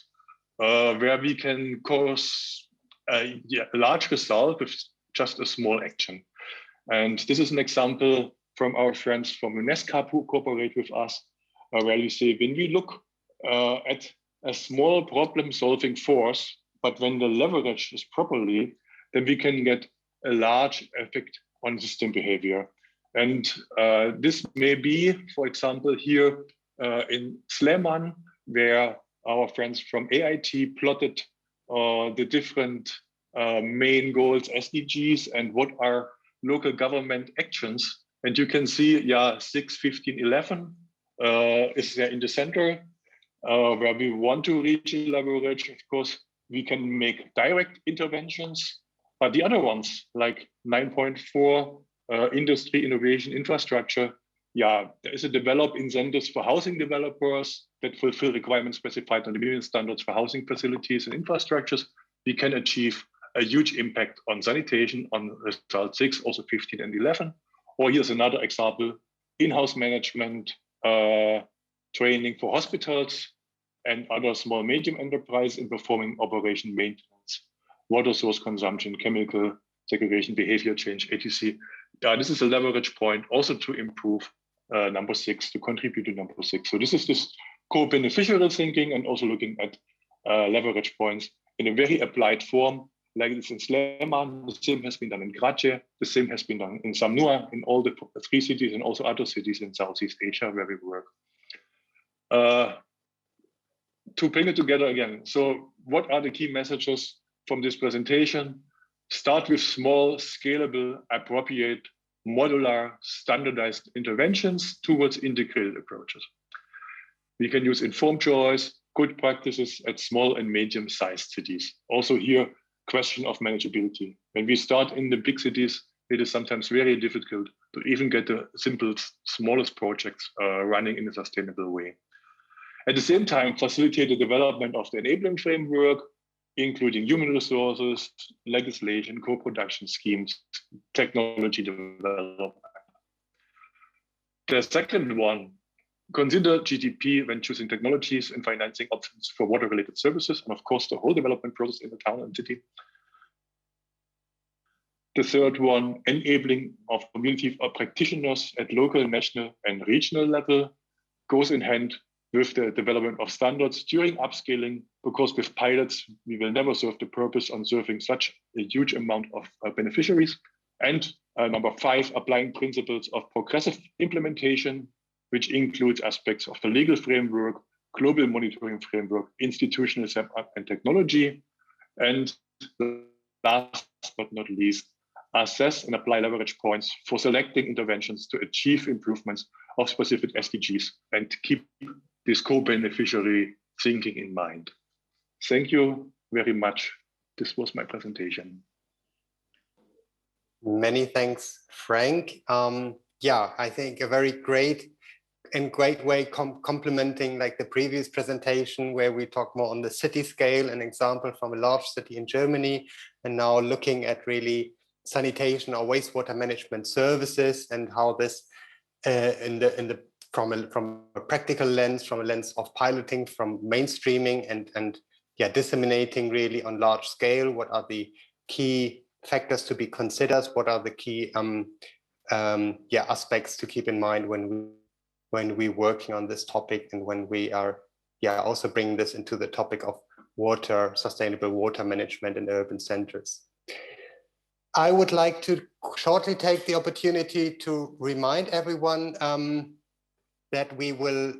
where we can cause a large result with just a small action. And this is an example from our friends from UNESCO who cooperate with us, where you say, when we look at a small problem-solving force, but when the leverage is properly, then we can get a large effect on system behavior. And this may be, for example, here in Sleman, where our friends from AIT plotted the different main goals, SDGs, and what are local government actions. And you can see, 6, 15, 11 is there in the center, where we want to reach leverage. Of course, we can make direct interventions, but the other ones, like 9.4, industry, innovation, infrastructure, there is a develop incentives for housing developers that fulfill requirements specified on the minimum standards for housing facilities and infrastructures. We can achieve a huge impact on sanitation on result 6, also 15 and 11. Or here's another example, in-house management, training for hospitals and other small medium enterprise in performing operation maintenance, water source consumption, chemical segregation, behavior change, etc. This is a leverage point also to improve number 6, to contribute to number 6. So this is this co-beneficiary thinking and also looking at leverage points in a very applied form, like this in Sleman. The same has been done in Grace, the same has been done in Samnua, in all the 3 cities and also other cities in Southeast Asia where we work. To bring it together again, so what are the key messages from this presentation? Start with small, scalable, appropriate, modular, standardized interventions towards integrated approaches. We can use informed choice, good practices at small and medium-sized cities. Also here, question of manageability. When we start in the big cities, it is sometimes very difficult to even get the simplest, smallest projects running in a sustainable way. At the same time, facilitate the development of the enabling framework, including human resources, legislation, co-production schemes, technology development. The second one, consider GDP when choosing technologies and financing options for water-related services, and of course, the whole development process in the town and city. The third one, enabling of community of practitioners at local, national, and regional level goes in hand with the development of standards during upscaling, because with pilots, we will never serve the purpose on serving such a huge amount of beneficiaries. And number 5, applying principles of progressive implementation, which includes aspects of the legal framework, global monitoring framework, institutional setup and technology. And last but not least, assess and apply leverage points for selecting interventions to achieve improvements of specific SDGs and keep this co-beneficiary thinking in mind. Thank you very much. This was my presentation. Many thanks, Frank. I think a very great way complementing like the previous presentation, where we talk more on the city scale, an example from a large city in Germany, and now looking at really sanitation or wastewater management services, and how this from a practical lens, from a lens of piloting, from mainstreaming and disseminating really on large scale, what are the key factors to be considered, what are the key aspects to keep in mind when we're working on this topic, and when we are also bringing this into the topic of water, sustainable water management in urban centers. I would like to shortly take the opportunity to remind everyone that we will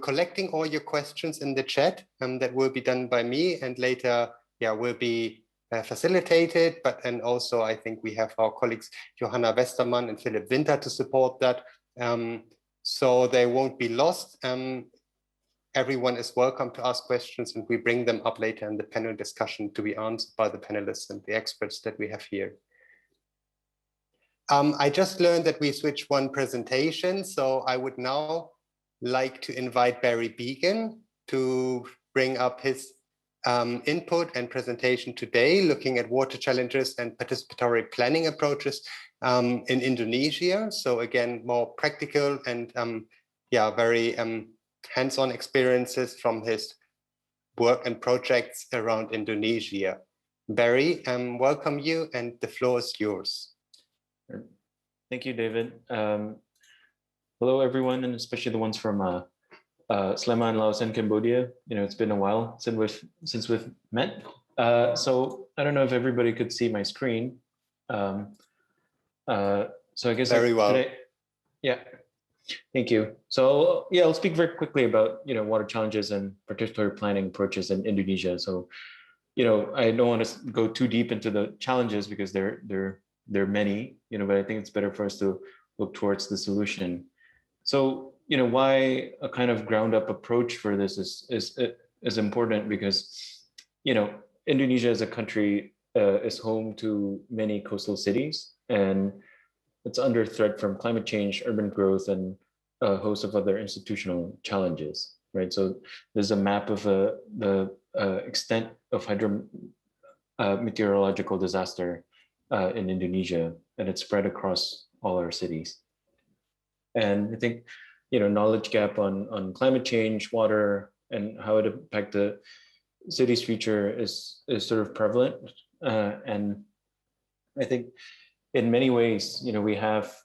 collecting all your questions in the chat, that will be done by me, and later will be facilitated. But and also I think we have our colleagues Johanna Westermann and Philipp Winter to support that, so they won't be lost. Everyone is welcome to ask questions, and we bring them up later in the panel discussion to be answered by the panelists and the experts that we have here. I just learned that we switched one presentation, so I would now like to invite Barry Beagen to bring up his input and presentation today, looking at water challenges and participatory planning approaches in Indonesia. So again, more practical and very hands-on experiences from his work and projects around Indonesia. Barry, welcome you, and the floor is yours. Thank you, David. Hello, everyone, and especially the ones from Sleman, Laos, and Cambodia. You know, it's been a while since we've met. So I don't know if everybody could see my screen. So I guess very well. Today, yeah. Thank you. So I'll speak very quickly about water challenges and participatory planning approaches in Indonesia. So I don't want to go too deep into the challenges because there are many, but I think it's better for us to look towards the solution. So why a kind of ground up approach for this is important, because Indonesia as a country is home to many coastal cities, and it's under threat from climate change, urban growth, and a host of other institutional challenges, right? So there's a map of the extent of meteorological disaster in Indonesia, and it's spread across all our cities. And I think, knowledge gap on climate change, water, and how it impacts the city's future is sort of prevalent. And I think in many ways, we have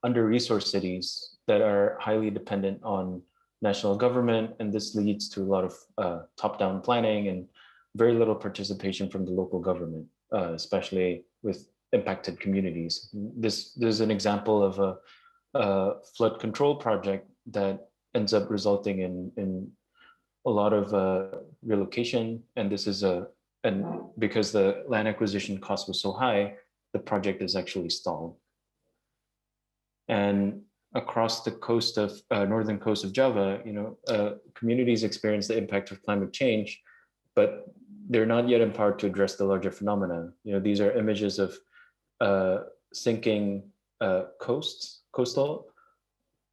under-resourced cities that are highly dependent on national government, and this leads to a lot of top-down planning and very little participation from the local government, especially with impacted communities. There's an example of a flood control project that ends up resulting in a lot of relocation, and this is because the land acquisition cost was so high, the project is actually stalled. And across the coast of northern coast of Java, communities experience the impact of climate change, but they're not yet empowered to address the larger phenomena. These are images of sinking coastal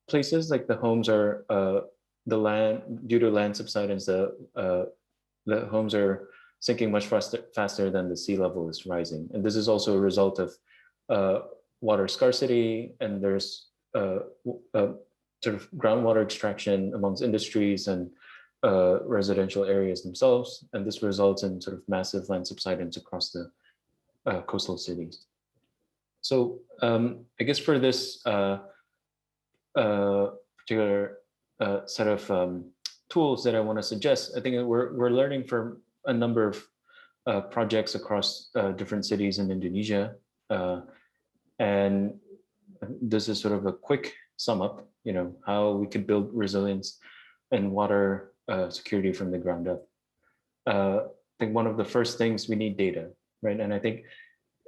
places, like the homes are the land, due to land subsidence, the homes are sinking much faster than the sea level is rising. And this is also a result of water scarcity, and there's sort of groundwater extraction amongst industries and residential areas themselves. And this results in sort of massive land subsidence across the coastal cities. So I guess for this particular set of tools that I want to suggest, I think we're learning from a number of projects across different cities in Indonesia. And this is sort of a quick sum up, how we could build resilience and water security from the ground up. I think one of the first things, we need data, right? And I think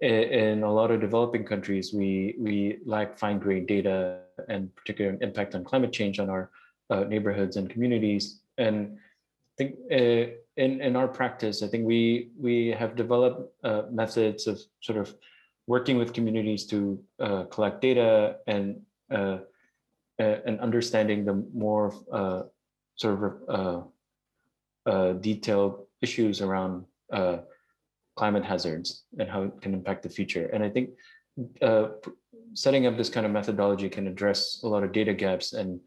in a lot of developing countries, we lack fine-grained data, and particular impact on climate change on our neighborhoods and communities. And I think in our practice, I think we have developed methods of sort of working with communities to collect data and understanding the more sort of detailed issues around climate hazards and how it can impact the future. And I think setting up this kind of methodology can address a lot of data gaps and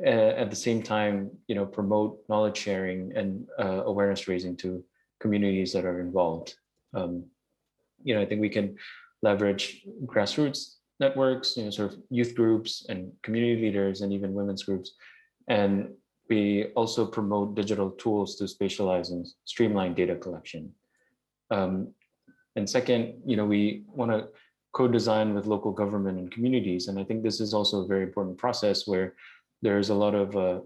at the same time, promote knowledge sharing and awareness raising to communities that are involved. I think we can leverage grassroots networks, sort of youth groups and community leaders and even women's groups. And we also promote digital tools to spatialize and streamline data collection. And second, we want to co-design with local government and communities. And I think this is also a very important process where there's a lot of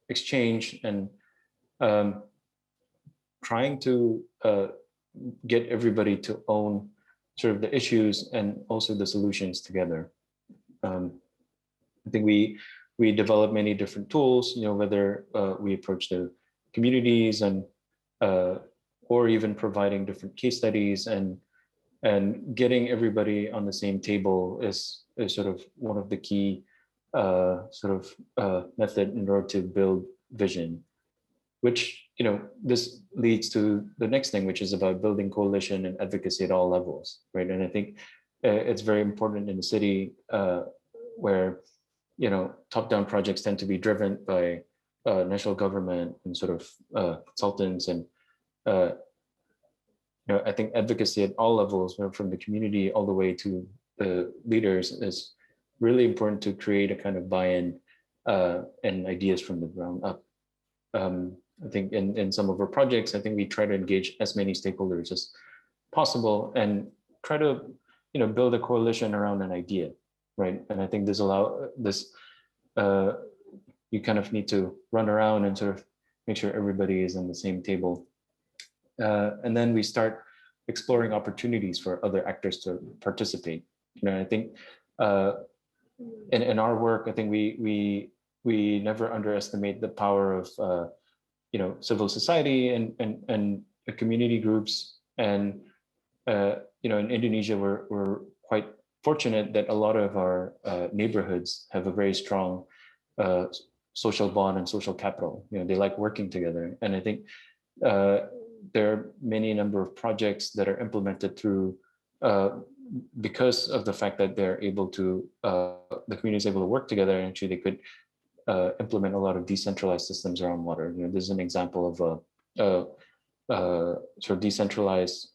exchange and trying to get everybody to own sort of the issues and also the solutions together. I think we develop many different tools, whether we approach the communities and or even providing different case studies and getting everybody on the same table is sort of one of the key method in order to build vision, which, this leads to the next thing, which is about building coalition and advocacy at all levels, right? And I think it's very important in the city where, top-down projects tend to be driven by national government and sort of consultants. And, I think advocacy at all levels, from the community all the way to the leaders, is really important to create a kind of buy-in and ideas from the ground up. I think in some of our projects, I think we try to engage as many stakeholders as possible and try to, build a coalition around an idea, right? And I think you kind of need to run around and sort of make sure everybody is on the same table. And then we start exploring opportunities for other actors to participate. I think in our work, I think we never underestimate the power of civil society and community groups. And in Indonesia, we're quite fortunate that a lot of our neighborhoods have a very strong social bond and social capital. They like working together, and I think there are many number of projects that are implemented through because of the fact that they're able to, the community is able to work together, and actually they could implement a lot of decentralized systems around water. This is an example of a sort of decentralized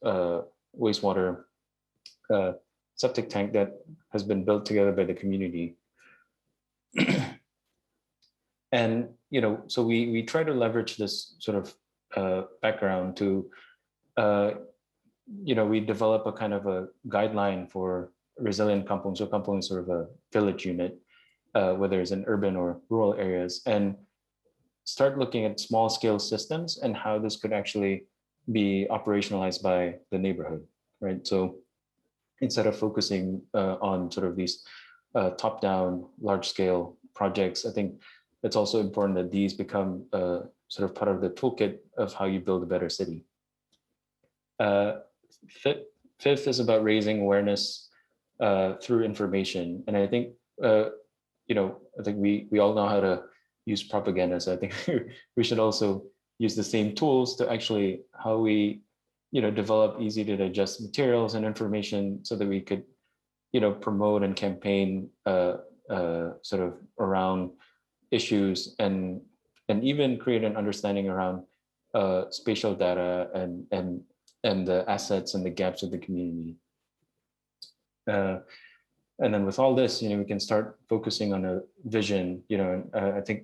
wastewater septic tank that has been built together by the community. And, so we try to leverage this sort of background to, we develop a kind of a guideline for resilient kampung. So kampung is sort of a village unit, whether it's in urban or rural areas, and start looking at small scale systems and how this could actually be operationalized by the neighborhood, right? So instead of focusing on sort of these top down large scale projects, I think it's also important that these become sort of part of the toolkit of how you build a better city. Fifth is about raising awareness through information. And I think, I think we all know how to use propaganda. So I think we should also use the same tools to actually how we, develop easy to digest materials and information so that we could, promote and campaign sort of around issues and even create an understanding around spatial data and the assets and the gaps of the community. And then with all this, we can start focusing on a vision. I think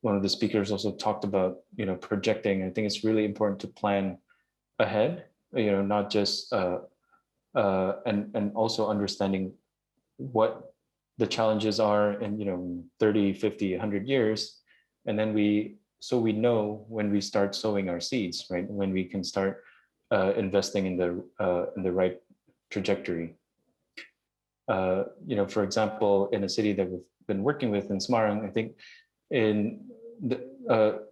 one of the speakers also talked about, projecting. I think it's really important to plan ahead, not just and also understanding what the challenges are in 30, 50, 100 years. And then we know when we start sowing our seeds, right? When we can start investing in the right trajectory. For example, in a city that we've been working with in Semarang, I think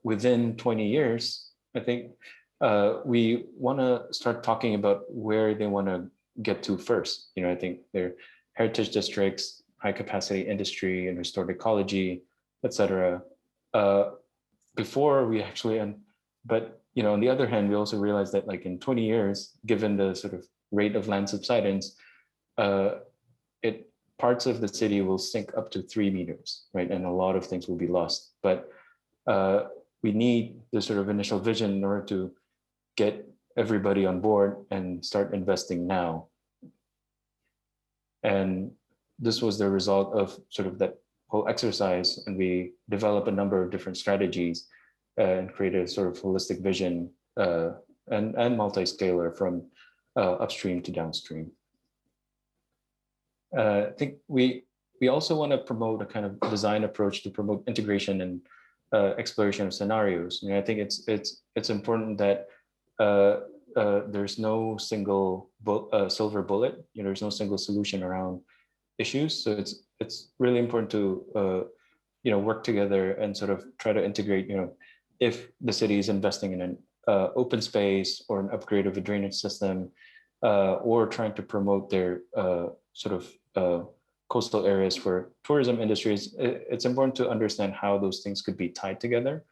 within 20 years, I think we want to start talking about where they want to get to first. I think they're heritage districts, high capacity industry and restored ecology, etc. Before we actually But on the other hand, we also realized that like in 20 years, given the sort of rate of land subsidence, parts of the city will sink up to 3 meters, right? And a lot of things will be lost. But we need the sort of initial vision in order to get everybody on board and start investing now. And this was the result of sort of that whole exercise, and we developed a number of different strategies and created a sort of holistic vision and multi-scalar from upstream to downstream. I think we also want to promote a kind of design approach to promote integration and exploration of scenarios. I think it's important that there's no single silver bullet. There's no single solution around issues. So it's really important to work together and sort of try to integrate. If the city is investing in an open space or an upgrade of a drainage system, or trying to promote their sort of coastal areas for tourism industries, it's important to understand how those things could be tied together.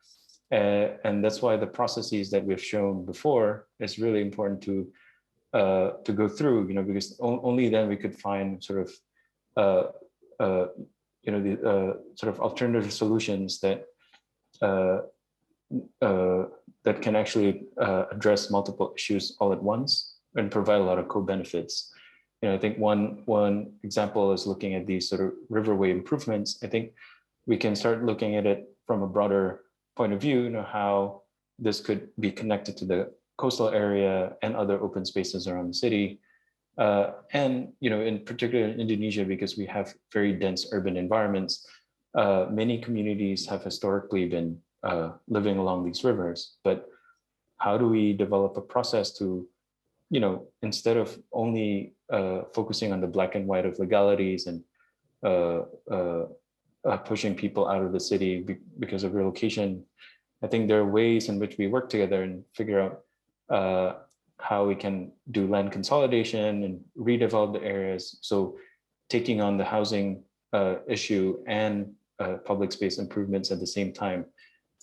And that's why the processes that we've shown before is really important to go through, because only then we could find sort of the sort of alternative solutions that that can actually address multiple issues all at once and provide a lot of co-benefits. I think one example is looking at these sort of riverway improvements. I think we can start looking at it from a broader point of view, how this could be connected to the coastal area and other open spaces around the city. And in particular in Indonesia, because we have very dense urban environments, many communities have historically been living along these rivers. But how do we develop a process to, instead of only focusing on the black and white of legalities and pushing people out of the city because of relocation, I think there are ways in which we work together and figure out how we can do land consolidation and redevelop the areas. So taking on the housing issue and public space improvements at the same time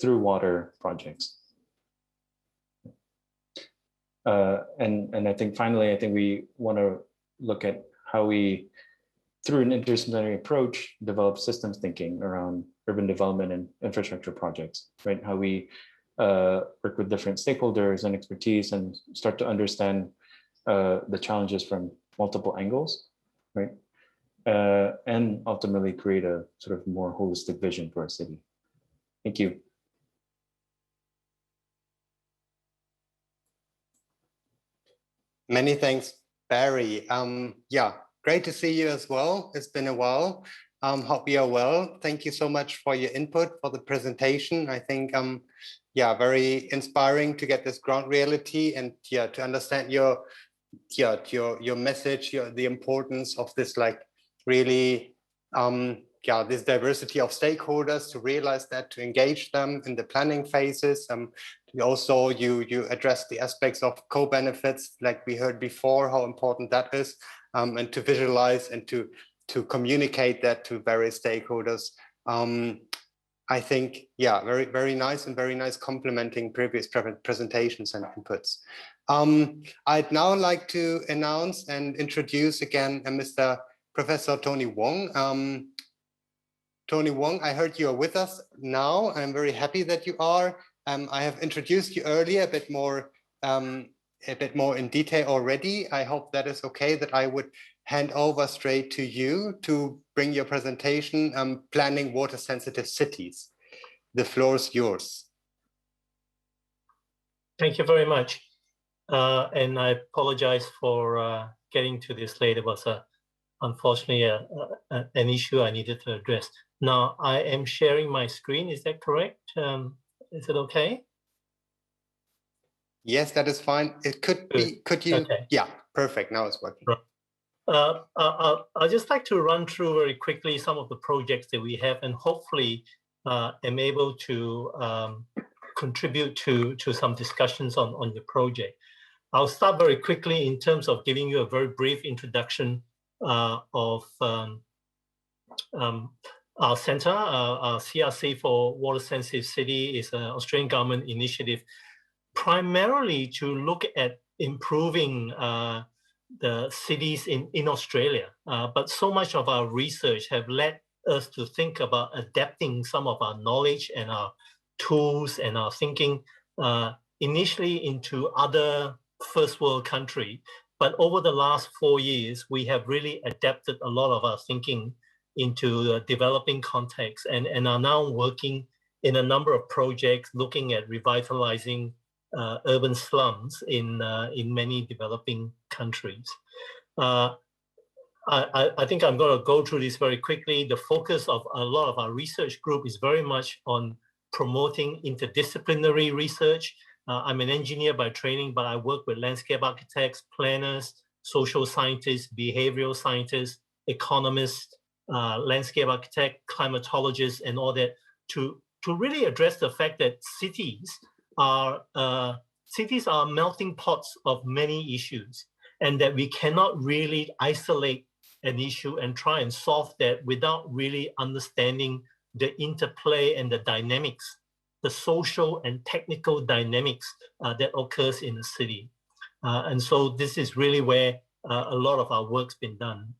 through water projects. And I think finally, we want to look at how we, through an interdisciplinary approach, develop systems thinking around urban development and infrastructure projects, right? How we work with different stakeholders and expertise and start to understand the challenges from multiple angles, right? And ultimately create a sort of more holistic vision for a city. Thank you. Many thanks, Barry. Yeah, great to see you as well. It's been a while. Hope you are well. Thank you so much for your input, for the presentation. I think, yeah, very inspiring to get this ground reality and yeah, to understand your message, the importance of this, like really, yeah, this diversity of stakeholders, to realize that, to engage them in the planning phases. Also, you address the aspects of co-benefits, like we heard before, how important that is, and to visualize and to communicate that to various stakeholders. I think, yeah, very, very nice and very nice, complementing previous presentations and inputs. I'd now like to announce and introduce again Mr. Professor Tony Wong. Tony Wong, I heard you are with us now. I'm very happy that you are. I have introduced you earlier a bit more in detail already. I hope that is okay, that I would hand over straight to you to bring your presentation, Planning Water Sensitive Cities. The floor is yours. Thank you very much. And I apologize for getting to this late. It was unfortunately an issue I needed to address. Now I am sharing my screen, is that correct? Is it okay? Yes, that is fine. It could be, could you? Okay. Yeah, perfect, now it's working. I'd just like to run through very quickly some of the projects that we have, and hopefully am able to contribute to some discussions on the project. I'll start very quickly in terms of giving you a very brief introduction of our center. Our CRC for Water Sensitive City is an Australian government initiative primarily to look at improving the cities in Australia. But so much of our research have led us to think about adapting some of our knowledge and our tools and our thinking initially into other first world country. But over the last 4 years, we have really adapted a lot of our thinking into developing context and are now working in a number of projects looking at revitalizing urban slums in many developing countries. I think I'm going to go through this very quickly. The focus of a lot of our research group is very much on promoting interdisciplinary research. I'm an engineer by training, but I work with landscape architects, planners, social scientists, behavioral scientists, economists, landscape architect, climatologists, and all that to really address the fact that cities are melting pots of many issues, and that we cannot really isolate an issue and try and solve that without really understanding the interplay and the dynamics, the social and technical dynamics that occurs in the city. And so this is really where a lot of our work's been done.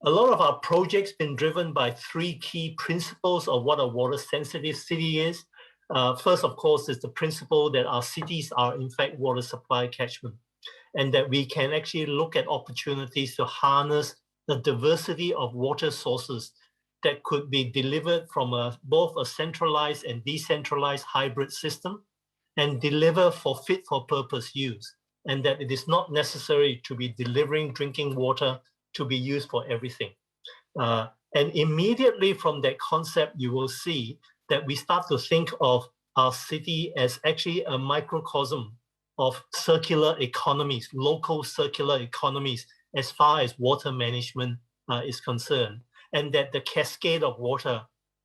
A lot of our projects been driven by 3 key principles of what a water-sensitive city is. First, of course, is the principle that our cities are in fact water supply catchment, and that we can actually look at opportunities to harness the diversity of water sources that could be delivered from both a centralized and decentralized hybrid system and deliver for fit for purpose use, and that it is not necessary to be delivering drinking water to be used for everything. And immediately from that concept, you will see that we start to think of our city as actually a microcosm of circular economies, local circular economies, as far as water management is concerned. And that the cascade of water,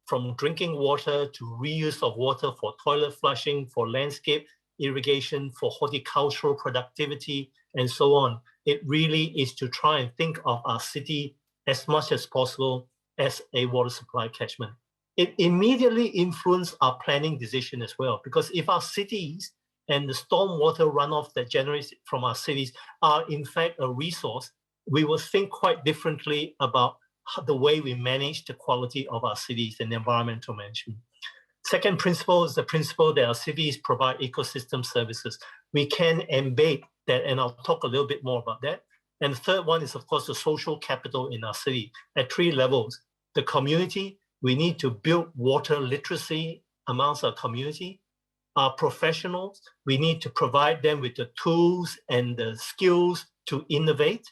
from drinking water to reuse of water for toilet flushing, for landscape irrigation, for horticultural productivity, and so on, it really is to try and think of our city as much as possible as a water supply catchment. It immediately influences our planning decision as well, because if our cities and the stormwater runoff that generates from our cities are in fact a resource, we will think quite differently about the way we manage the quality of our cities and environmental management. Second principle is the principle that our cities provide ecosystem services. We can embed that, and I'll talk a little bit more about that. And the third one is, of course, the social capital in our city at 3 levels. The community, we need to build water literacy amongst our community. Our professionals, we need to provide them with the tools and the skills to innovate.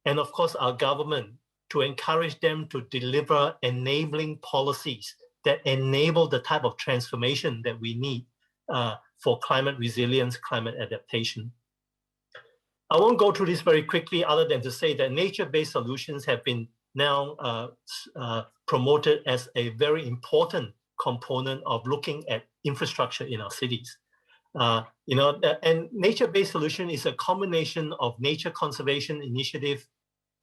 And of course, our government, to encourage them to deliver enabling policies that enable the type of transformation that we need for climate resilience, climate adaptation. I won't go through this very quickly, other than to say that nature-based solutions have been now promoted as a very important component of looking at infrastructure in our cities. And nature-based solution is a combination of nature conservation initiative,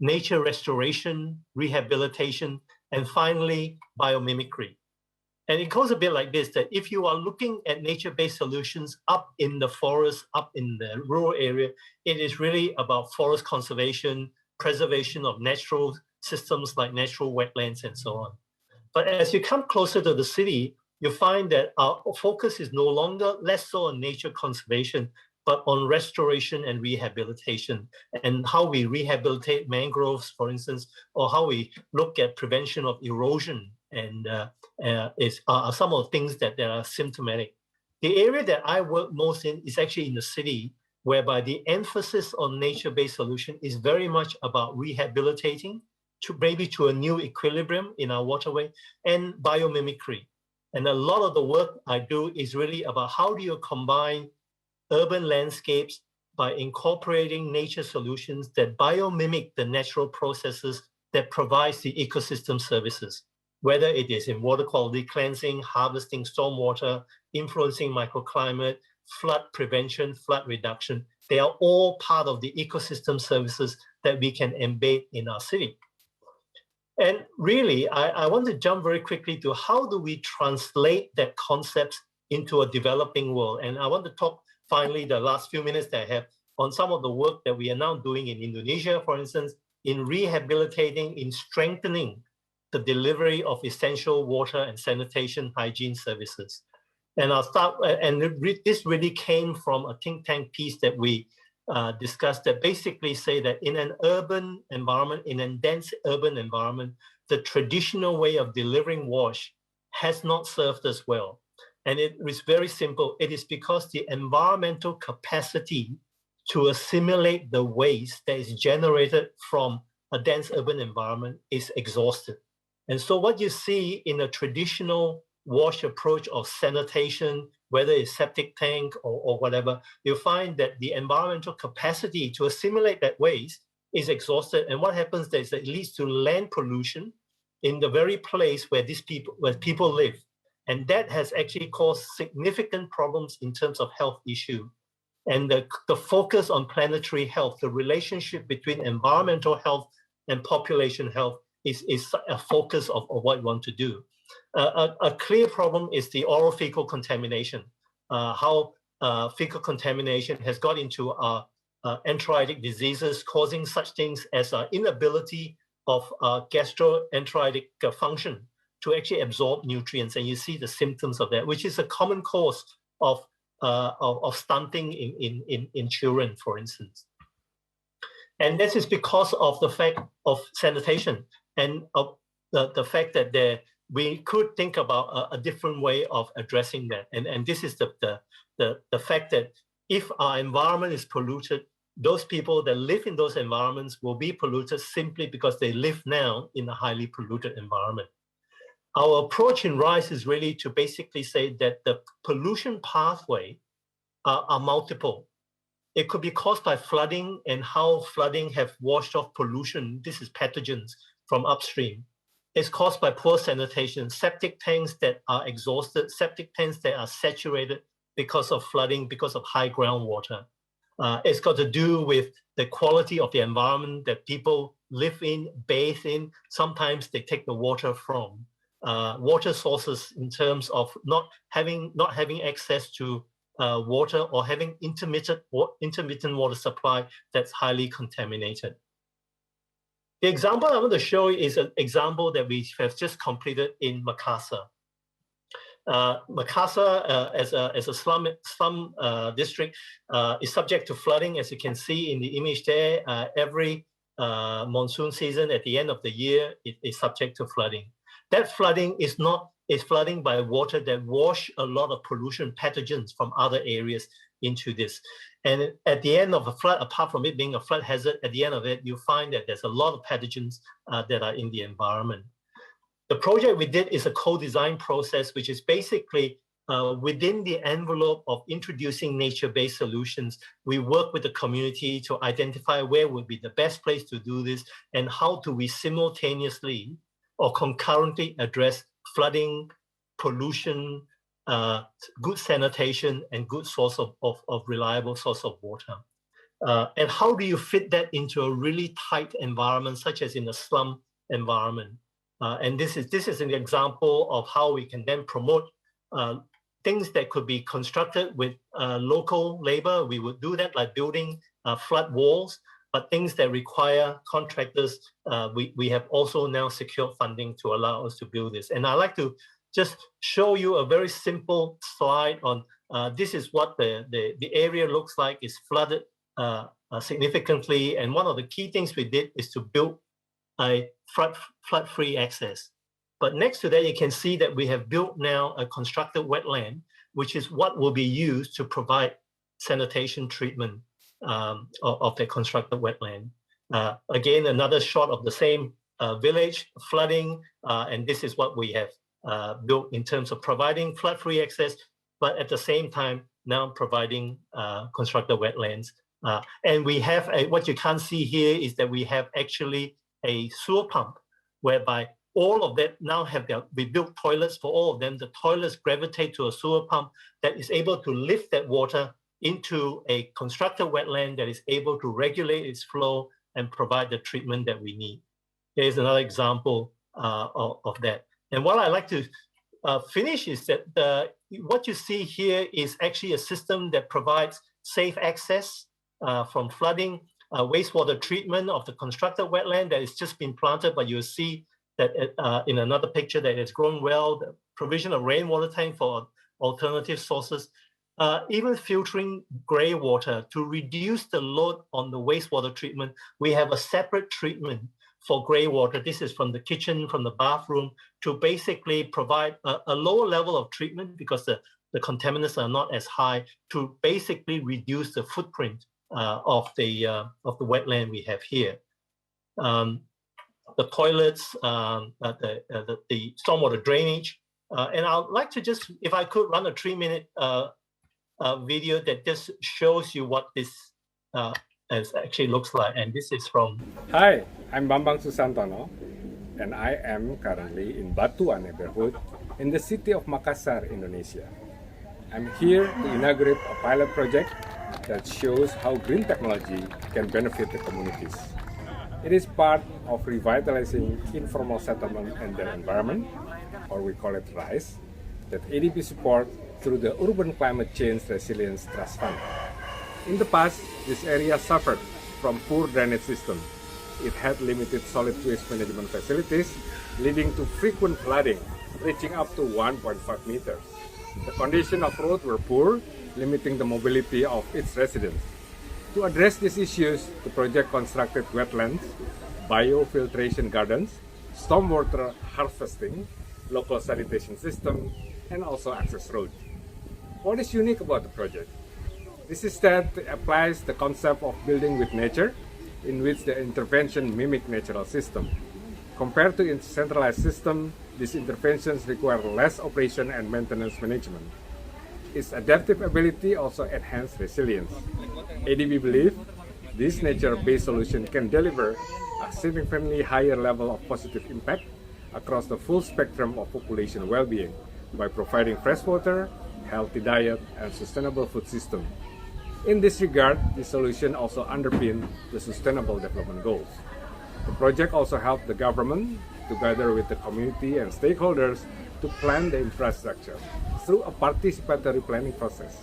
nature restoration, rehabilitation, and finally, biomimicry. And it goes a bit like this, that if you are looking at nature-based solutions up in the forest, up in the rural area, it is really about forest conservation, preservation of natural systems like natural wetlands and so on. But as you come closer to the city, you find that our focus is no longer less so on nature conservation, but on restoration and rehabilitation, and how we rehabilitate mangroves, for instance, or how we look at prevention of erosion, and are some of the things that are symptomatic. The area that I work most in is actually in the city, whereby the emphasis on nature-based solution is very much about rehabilitating to a new equilibrium in our waterway, and biomimicry. And a lot of the work I do is really about how do you combine urban landscapes by incorporating nature solutions that biomimic the natural processes that provides the ecosystem services, whether it is in water quality cleansing, harvesting stormwater, influencing microclimate, flood prevention, flood reduction. They are all part of the ecosystem services that we can embed in our city. And really, I want to jump very quickly to how do we translate that concept into a developing world. And I want to talk finally, the last few minutes that I have on some of the work that we are now doing in Indonesia, for instance, in rehabilitating, in strengthening the delivery of essential water and sanitation hygiene services. And I'll start, and this really came from a think tank piece that we discussed that basically say that in an urban environment, in a dense urban environment, the traditional way of delivering wash has not served us well. And it is very simple. It is because the environmental capacity to assimilate the waste that is generated from a dense urban environment is exhausted. And so what you see in a traditional wash approach of sanitation, whether it's septic tank or whatever, you find that the environmental capacity to assimilate that waste is exhausted. And what happens is that it leads to land pollution in the very place where people live. And that has actually caused significant problems in terms of health issue. And the focus on planetary health, the relationship between environmental health and population health is a focus of what we want to do. A clear problem is the oral fecal contamination, how fecal contamination has got into enteritic diseases, causing such things as inability of gastroenteritic function to actually absorb nutrients. And you see the symptoms of that, which is a common cause of stunting in children, for instance. And this is because of the fact of sanitation and of the fact that we could think about a different way of addressing that. And this is the fact that if our environment is polluted, those people that live in those environments will be polluted simply because they live now in a highly polluted environment. Our approach in RISE is really to basically say that the pollution pathway are multiple. It could be caused by flooding and how flooding have washed off pollution. This is pathogens from upstream. It's caused by poor sanitation, septic tanks that are exhausted, septic tanks that are saturated because of flooding, because of high groundwater. It's got to do with the quality of the environment that people live in, bathe in. Sometimes they take the water from. Water sources in terms of not having access to water or having intermittent water supply that's highly contaminated. The example I want to show is an example that we have just completed in Makassar. Makassar, as a slum district, is subject to flooding, as you can see in the image there. Every monsoon season, at the end of the year, it is subject to flooding. That flooding is flooding by water that wash a lot of pollution pathogens from other areas into this. And at the end of a flood, apart from it being a flood hazard, at the end of it, you find that there's a lot of pathogens that are in the environment. The project we did is a co-design process, which is basically within the envelope of introducing nature-based solutions. We work with the community to identify where would be the best place to do this and how do we simultaneously or concurrently address flooding, pollution, good sanitation, and good source of reliable source of water. And how do you fit that into a really tight environment, such as in a slum environment? And this is an example of how we can then promote things that could be constructed with local labor. We would do that like building flood walls, but things that require contractors, we have also now secured funding to allow us to build this. And I'd like to just show you a very simple slide on this is what the area looks like. It's flooded significantly. And one of the key things we did is to build a flood-free access. But next to that, you can see that we have built now a constructed wetland, which is what will be used to provide sanitation treatment of the constructed wetland. Again, another shot of the same village flooding, and this is what we have built in terms of providing flood-free access, but at the same time now providing constructed wetlands. And we have what you can't see here is that we have actually a sewer pump whereby all of that now we built toilets for all of them. The toilets gravitate to a sewer pump that is able to lift that water into a constructed wetland that is able to regulate its flow and provide the treatment that we need. Here's another example of that. And what I like to finish is that what you see here is actually a system that provides safe access from flooding, wastewater treatment of the constructed wetland that has just been planted, but you'll see that in another picture that it's grown well, the provision of rainwater tank for alternative sources, even filtering gray water to reduce the load on the wastewater treatment. We have a separate treatment for gray water. This is from the kitchen, from the bathroom, to basically provide a lower level of treatment because the contaminants are not as high, to basically reduce the footprint of the wetland we have here. The toilets, the stormwater drainage, and I'd like to just, if I could, run a 3-minute video that just shows you what this actually looks like. And this is from... Hi, I'm Bambang Susantono, and I am currently in Batua neighborhood in the city of Makassar, Indonesia. I'm here to inaugurate a pilot project that shows how green technology can benefit the communities. It is part of revitalizing informal settlement and their environment, or we call it RISE, that ADB supports through the Urban Climate Change Resilience Trust Fund. In the past, this area suffered from poor drainage system. It had limited solid waste management facilities, leading to frequent flooding, reaching up to 1.5 meters. The condition of roads were poor, limiting the mobility of its residents. To address these issues, the project constructed wetlands, biofiltration gardens, stormwater harvesting, local sanitation system, and also access roads. What is unique about the project? This is that it applies the concept of building with nature, in which the intervention mimic natural system. Compared to its centralized system, these interventions require less operation and maintenance management. Its adaptive ability also enhances resilience. ADB believes this nature-based solution can deliver a significantly higher level of positive impact across the full spectrum of population well-being by providing fresh water, healthy diet, and sustainable food system. In this regard, this solution also underpins the Sustainable Development Goals. The project also helped the government, together with the community and stakeholders, to plan the infrastructure through a participatory planning process.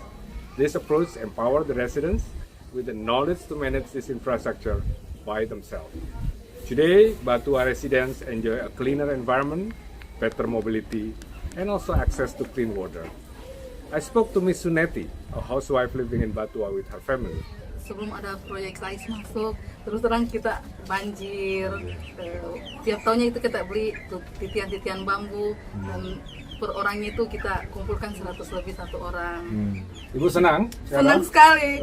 This approach empowers the residents with the knowledge to manage this infrastructure by themselves. Today, Batua residents enjoy a cleaner environment, better mobility, and also access to clean water. I spoke to Miss Suneti, a housewife living in Batua with her family. Sebelum ada proyek RISE masuk, terus terang kita banjir. Tiap tahunnya itu kita beli titian-titian bambu, dan per orangnya itu kita kumpulkan 100 lebih satu orang. Ibu senang? Senang sekali.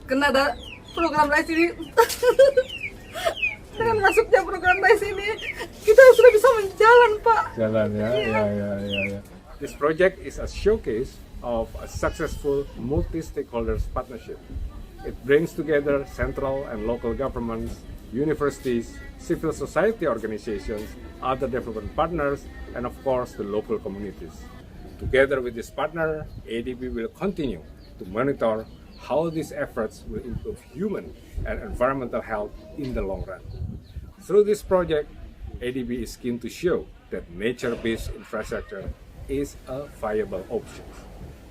Karena ada program RISE ini. Dengan masuknya program RISE ini, kita sudah bisa menjalan, Pak. Jalan ya, ya. This project is a showcase of a successful multi-stakeholders partnership. It brings together central and local governments, universities, civil society organizations, other development partners, and of course the local communities. Together with this partner, ADB will continue to monitor how these efforts will improve human and environmental health in the long run. Through this project, ADB is keen to show that nature-based infrastructure is a viable option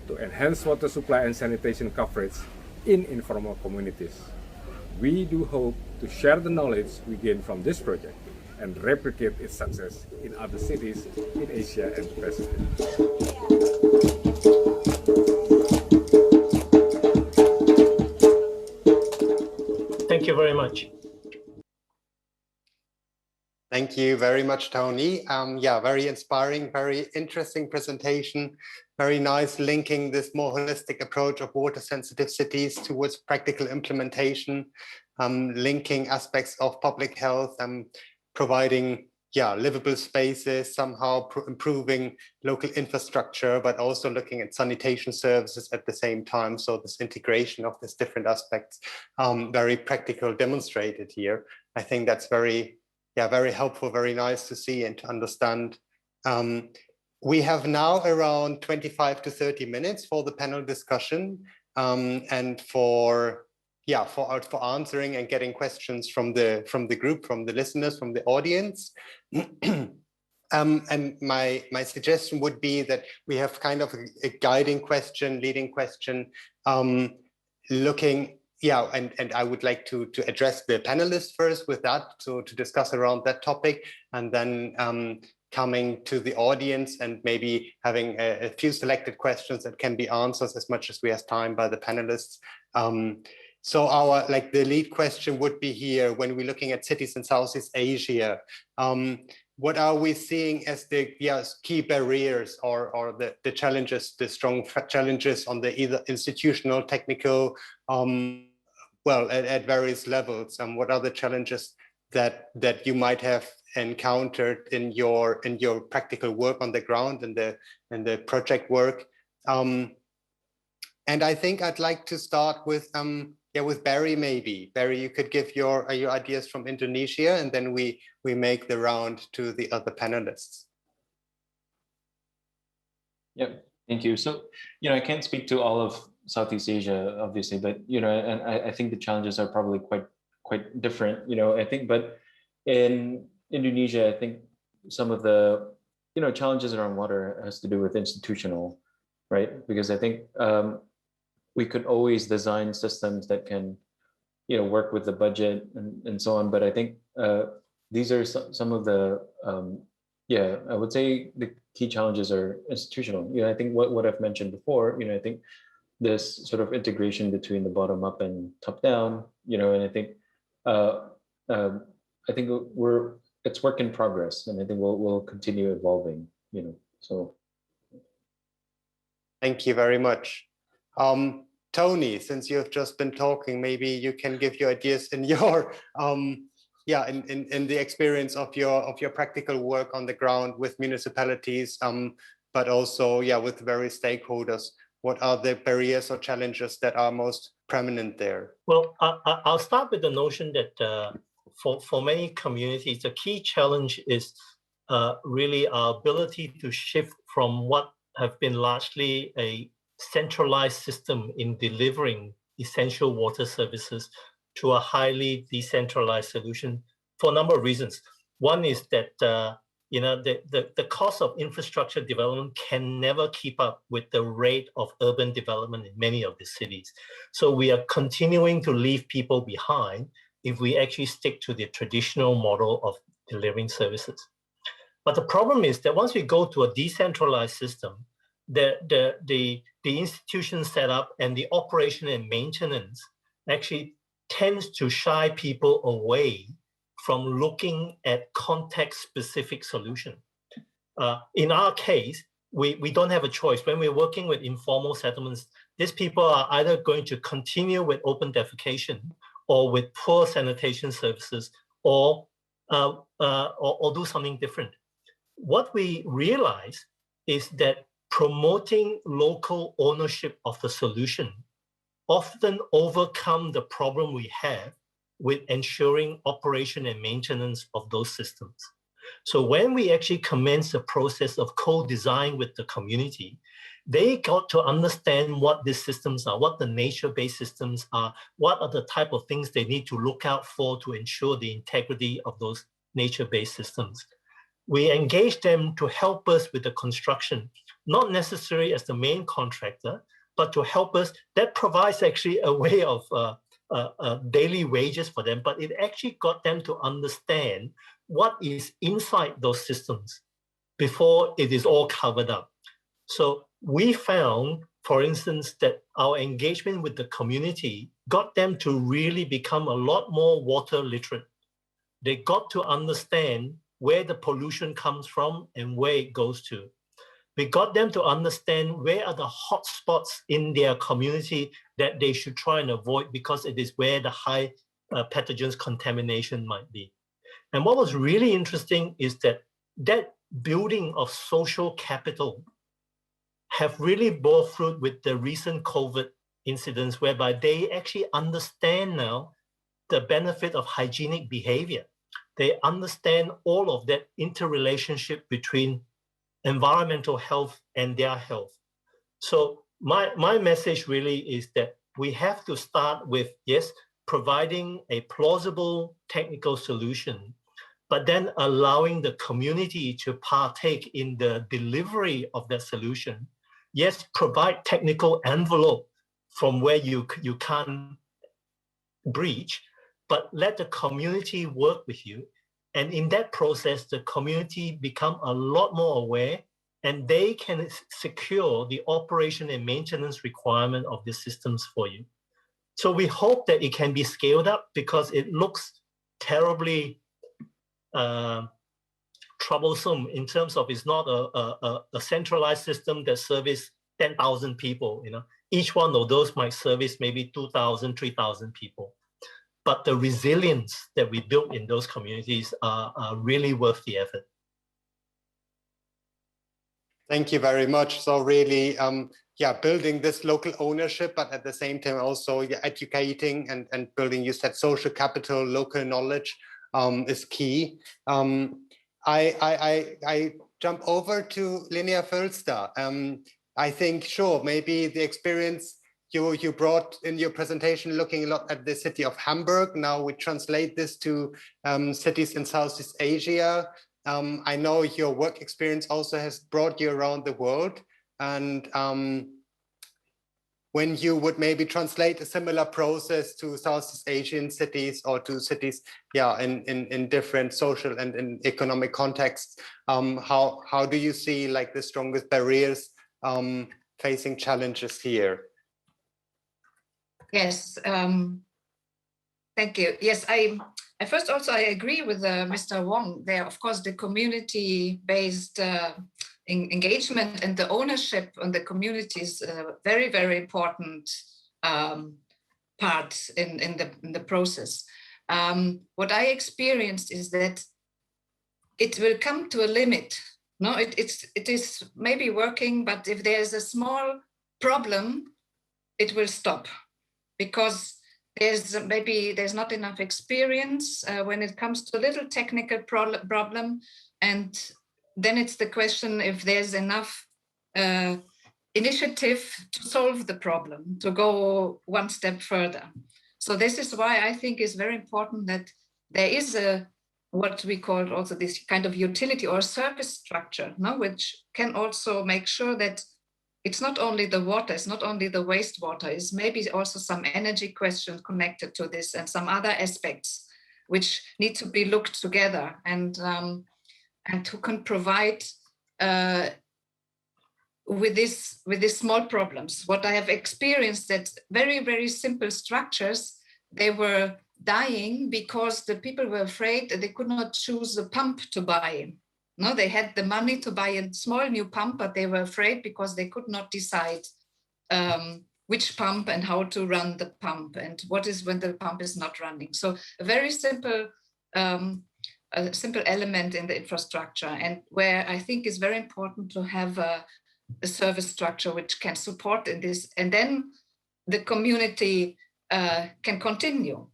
to enhance water supply and sanitation coverage in informal communities. We do hope to share the knowledge we gain from this project and replicate its success in other cities in Asia and the Pacific. Thank you very much. Thank you very much, Tony. Yeah, very inspiring, very interesting presentation. Very nice linking this more holistic approach of water-sensitive cities towards practical implementation, linking aspects of public health and providing livable spaces, somehow improving local infrastructure, but also looking at sanitation services at the same time. So this integration of these different aspects, very practical demonstrated here. I think that's very helpful, very nice to see and to understand. We have now around 25 to 30 minutes for the panel discussion and for answering and getting questions from the group, from the listeners, from the audience. And my suggestion would be that we have kind of a guiding question, leading question, looking, yeah, and I would like to address the panelists first with that, so to discuss around that topic, and then coming to the audience and maybe having a few selected questions that can be answered as much as we have time by the panelists. So our, like the lead question would be here, when we're looking at cities in Southeast Asia, what are we seeing as the key barriers or the challenges, the strong challenges on the either institutional, technical, well, at various levels? What are the challenges that you might have encountered in your practical work on the ground and the project work? And I think I'd like to start with with Barry, maybe. Barry, you could give your ideas from Indonesia, and then we make the round to the other panelists. Yep, thank you. So, I can't speak to all of Southeast Asia, obviously, but, and I think the challenges are probably quite different, I think, but in Indonesia, I think some of the, challenges around water has to do with institutional, right? Because I think we could always design systems that can, work with the budget and so on. But I think these are some of the, I would say the key challenges are institutional. I think what I've mentioned before, I think this sort of integration between the bottom up and top down, and I think it's work in progress, and I think we'll continue evolving, so. Thank you very much. Tony, since you've just been talking, maybe you can give your ideas in your in the experience of your practical work on the ground with municipalities, but also with various stakeholders. What are the barriers or challenges that are most prominent there? Well, I'll start with the notion that for many communities, the key challenge is really our ability to shift from what have been largely a centralized system in delivering essential water services to a highly decentralized solution for a number of reasons. One is that the cost of infrastructure development can never keep up with the rate of urban development in many of the cities. So we are continuing to leave people behind if we actually stick to the traditional model of delivering services. But the problem is that once we go to a decentralized system, the institution setup and the operation and maintenance actually tends to shy people away from looking at context-specific solution. In our case, we don't have a choice. When we're working with informal settlements, these people are either going to continue with open defecation or with poor sanitation services, or do something different. What we realize is that promoting local ownership of the solution often overcome the problem we have with ensuring operation and maintenance of those systems. So when we actually commence the process of co-design with the community, they got to understand what these systems are, what the nature-based systems are, what are the type of things they need to look out for to ensure the integrity of those nature-based systems. We engage them to help us with the construction, not necessarily as the main contractor, but to help us. That provides actually a way of daily wages for them, but it actually got them to understand what is inside those systems before it is all covered up. So we found, for instance, that our engagement with the community got them to really become a lot more water literate. They got to understand where the pollution comes from and where it goes to. We got them to understand where are the hot spots in their community that they should try and avoid, because it is where the high pathogens contamination might be. And what was really interesting is that building of social capital have really bore fruit with the recent COVID incidents, whereby they actually understand now the benefit of hygienic behavior. They understand all of that interrelationship between environmental health and their health. So my message really is that we have to start with, yes, providing a plausible technical solution, but then allowing the community to partake in the delivery of that solution. Yes, provide technical envelope from where you can't breach, but let the community work with you. And in that process, the community become a lot more aware, and they can secure the operation and maintenance requirement of the systems for you. So we hope that it can be scaled up, because it looks terribly troublesome in terms of it's not a centralized system that service 10,000 people. Each one of those might service maybe 2,000, 3,000 people. But the resilience that we built in those communities are really worth the effort. Thank you very much. So really, building this local ownership, but at the same time also educating and building, you said, social capital, local knowledge is key. I jump over to Linnea Fölster. I think, sure, maybe the experience you brought in your presentation, looking a lot at the city of Hamburg. Now we translate this to cities in Southeast Asia. I know your work experience also has brought you around the world. And when you would maybe translate a similar process to Southeast Asian cities or to cities, in different social and in economic contexts, how do you see like the strongest barriers facing challenges here? Yes, thank you. Yes, I first also I agree with Mr. Wong there. Of course, the community-based engagement and the ownership on the community is a very, very important part in the process. What I experienced is that it will come to a limit. No, it is maybe working, but if there's a small problem, it will stop. Because there's not enough experience when it comes to a little technical problem, and then it's the question if there's enough initiative to solve the problem, to go one step further. So this is why I think it's very important that there is what we call also this kind of utility or service structure, no, which can also make sure that it's not only the water, it's not only the wastewater, it's maybe also some energy questions connected to this and some other aspects which need to be looked together and who can provide with these small problems. What I have experienced that very, very simple structures, they were dying because the people were afraid that they could not choose a pump to buy. No, they had the money to buy a small new pump, but they were afraid because they could not decide which pump and how to run the pump and what is when the pump is not running. So a very simple element in the infrastructure, and where I think is very important to have a service structure which can support in this, and then the community can continue.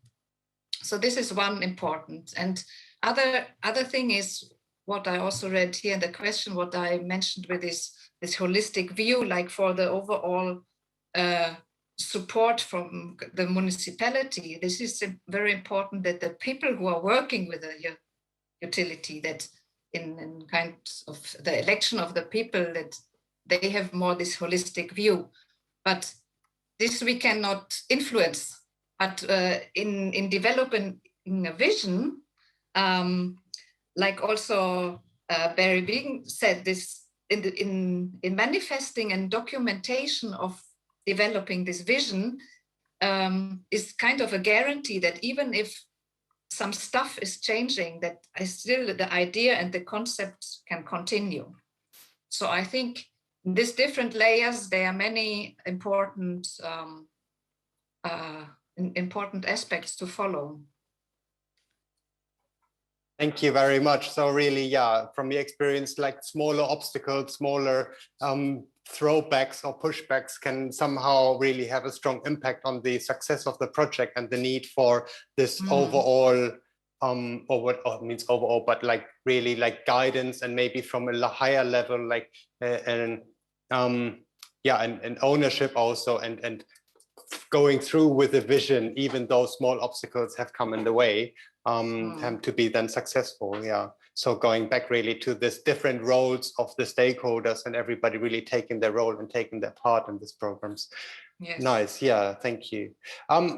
So this is one important. And other thing is what I also read here in the question, what I mentioned with this holistic view, like for the overall support from the municipality. This is very important that the people who are working with the utility, that in kind of the election of the people, that they have more this holistic view. But this we cannot influence. But in developing a vision, like also Beagen said, this in manifesting and documentation of developing this vision is kind of a guarantee that even if some stuff is changing, that still the idea and the concept can continue. So I think in these different layers, there are many important aspects to follow. Thank you very much. So really, yeah, from your experience, like smaller obstacles, smaller throwbacks or pushbacks can somehow really have a strong impact on the success of the project and the need for this overall, or what means overall, but like really like guidance and maybe from a higher level, like and ownership also, and going through with a vision, even though small obstacles have come in the way. to be then successful. Yeah. So going back really to this different roles of the stakeholders and everybody really taking their role and taking their part in these programs. Yes. Nice. Yeah. Thank you.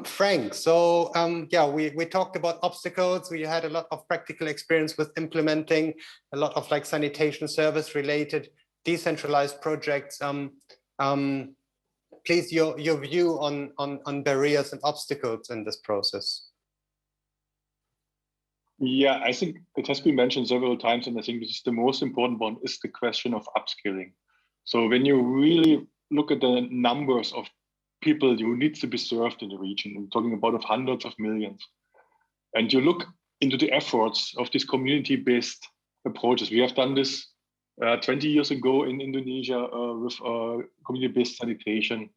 Frank, so yeah, we talked about obstacles. We had a lot of practical experience with implementing a lot of like sanitation service related decentralized projects. Please, your view on barriers and obstacles in this process. Yeah, I think it has been mentioned several times, and I think this is the most important one, is the question of upskilling. So when you really look at the numbers of people who need to be served in the region, I'm talking about of hundreds of millions, and you look into the efforts of these community-based approaches. We have done this 20 years ago in Indonesia with community-based sanitation,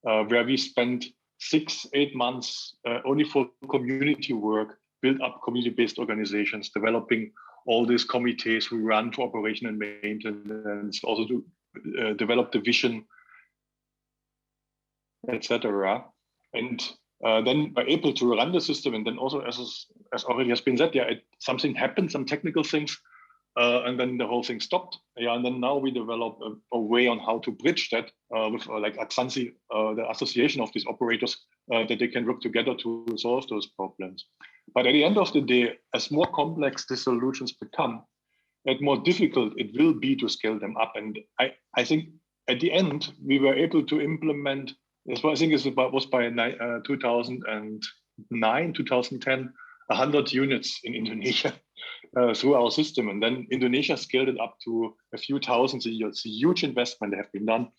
where we spent 6-8 months only for community work, build up community-based organizations, developing all these committees we run for operation and maintenance, also to develop the vision, etc. And then we're able to run the system. And then also, as already has been said, yeah, something happened, some technical things, and then the whole thing stopped. Yeah, and then now we develop a way on how to bridge that with like ATSANSI, the association of these operators, that they can work together to solve those problems. But at the end of the day, as more complex the solutions become, the more difficult it will be to scale them up. And I think at the end, we were able to implement, I think it was by 2009, 2010, 100 units in Indonesia through our system. And then Indonesia scaled it up to a few thousand a year. It's a huge investment that have been done.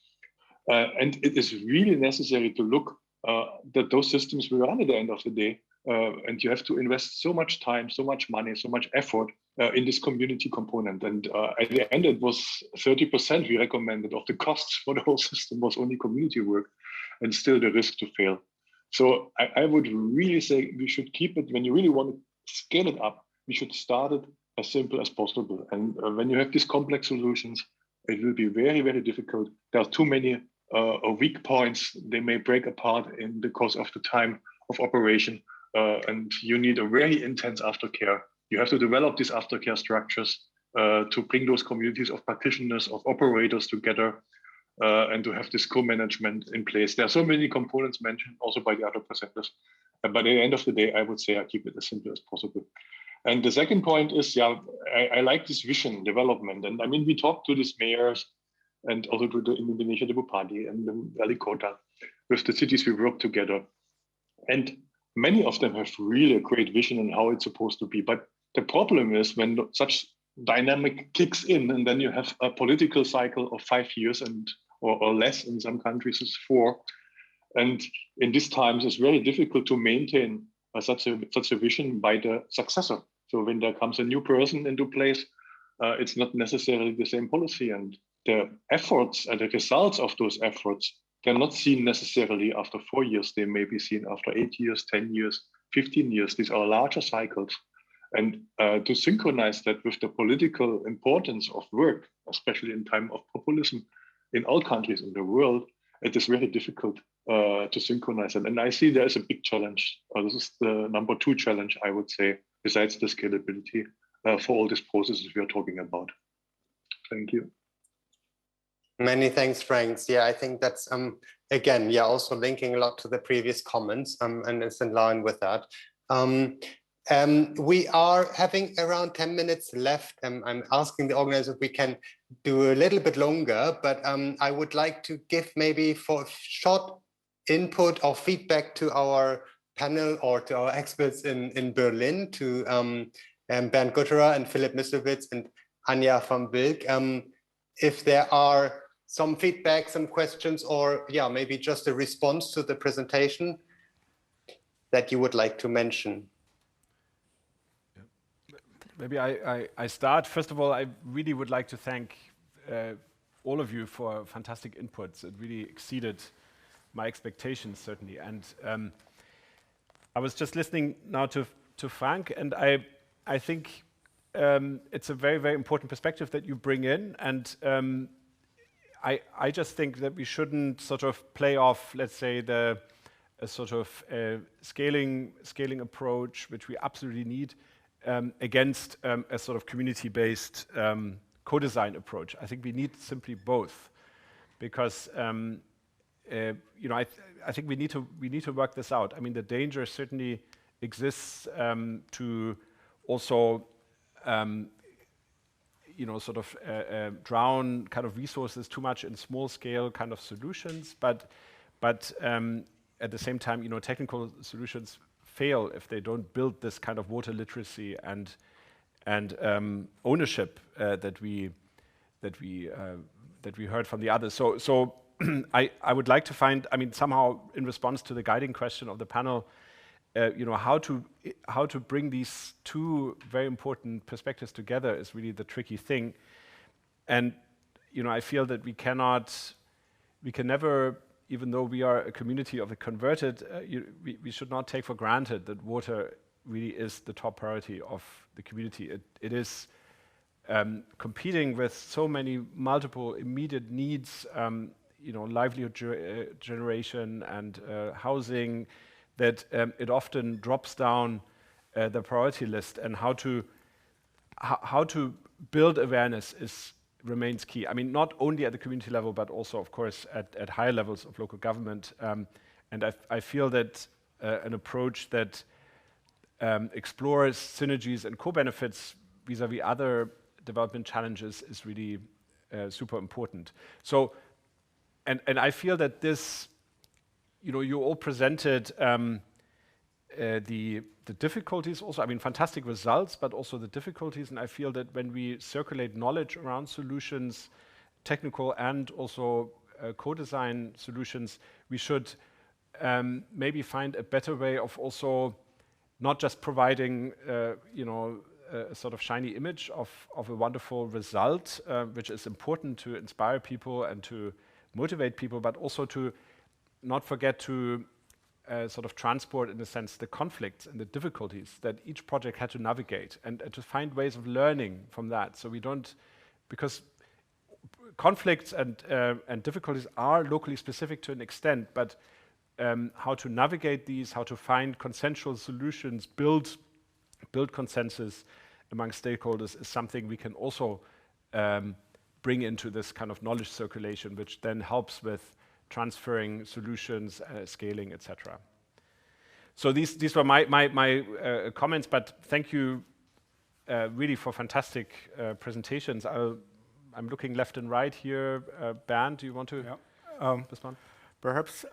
And it is really necessary to look that those systems will run at the end of the day. And you have to invest so much time, so much money, so much effort in this community component. And at the end, it was 30% we recommended of the costs for the whole system was only community work, and still the risk to fail. So I would really say we should keep it, when you really want to scale it up, we should start it as simple as possible. And when you have these complex solutions, it will be very, very difficult. There are too many weak points. They may break apart in the course of the time of operation. And you need a very intense aftercare. You have to develop these aftercare structures to bring those communities of practitioners, of operators together, and to have this co-management in place. There are so many components mentioned also by the other presenters. But at the end of the day, I would say I keep it as simple as possible. And the second point is, yeah, I like this vision development. And I mean, we talked to these mayors and also to the Indonesia, the Bupati and the Wali Kota, with the cities we work together. And many of them have really a great vision on how it's supposed to be. But the problem is when such dynamic kicks in, and then you have a political cycle of 5 years and or less, in some countries it's 4. And in these times, it's very difficult to maintain such a vision by the successor. So when there comes a new person into place, it's not necessarily the same policy. And the efforts and the results of those efforts, they're not seen necessarily after 4 years. They may be seen after 8 years, 10 years, 15 years. These are larger cycles. And to synchronize that with the political importance of work, especially in time of populism in all countries in the world, it is very difficult to synchronize it. And I see there is a big challenge. This is the number 2 challenge, I would say, besides the scalability for all these processes we are talking about. Thank you. Many thanks, Frank. Yeah, I think that's, again, yeah, also linking a lot to the previous comments, and it's in line with that. We are having around 10 minutes left. I'm asking the organizer if we can do a little bit longer, but I would like to give maybe for short input or feedback to our panel or to our experts in Berlin, to Bernd Gutterer and Philipp Misselwitz and Anja van Wilk. If there are some feedback, some questions, or yeah, maybe just a response to the presentation that you would like to mention. Maybe I start. First of all, I really would like to thank all of you for fantastic inputs. It really exceeded my expectations, certainly. And I was just listening now to Frank, and I think it's a very, very important perspective that you bring in. And I just think that we shouldn't sort of play off, let's say, the sort of scaling approach, which we absolutely need, against a sort of community-based co-design approach. I think we need simply both, because I think we need to work this out. I mean, the danger certainly exists to also sort of drown kind of resources too much in small scale kind of solutions, but at the same time, technical solutions fail if they don't build this kind of water literacy and ownership that we heard from the others. So I would like to find, I mean, somehow in response to the guiding question of the panel, how to bring these two very important perspectives together is really the tricky thing. And I feel that we can never, even though we are a community of the converted, we should not take for granted that water really is the top priority of the community. It is competing with so many multiple immediate needs, livelihood generation and housing, that it often drops down the priority list. And how to build awareness remains key. I mean, not only at the community level, but also, of course, at higher levels of local government. And I feel that an approach that explores synergies and co-benefits vis-a-vis other development challenges is really super important. So, and I feel that this, you all presented the difficulties also. I mean, fantastic results, but also the difficulties. And I feel that when we circulate knowledge around solutions, technical and also co-design solutions, we should maybe find a better way of also not just providing, a sort of shiny image of a wonderful result, which is important to inspire people and to motivate people, but also to not forget to sort of transport, in a sense, the conflicts and the difficulties that each project had to navigate, and to find ways of learning from that. So we don't, because conflicts and difficulties are locally specific to an extent, but how to navigate these, how to find consensual solutions, build consensus among stakeholders is something we can also bring into this kind of knowledge circulation, which then helps with transferring solutions, scaling, etc. So these were my comments, but thank you really for fantastic presentations. I'm looking left and right here. Bernd, do you want to respond? Perhaps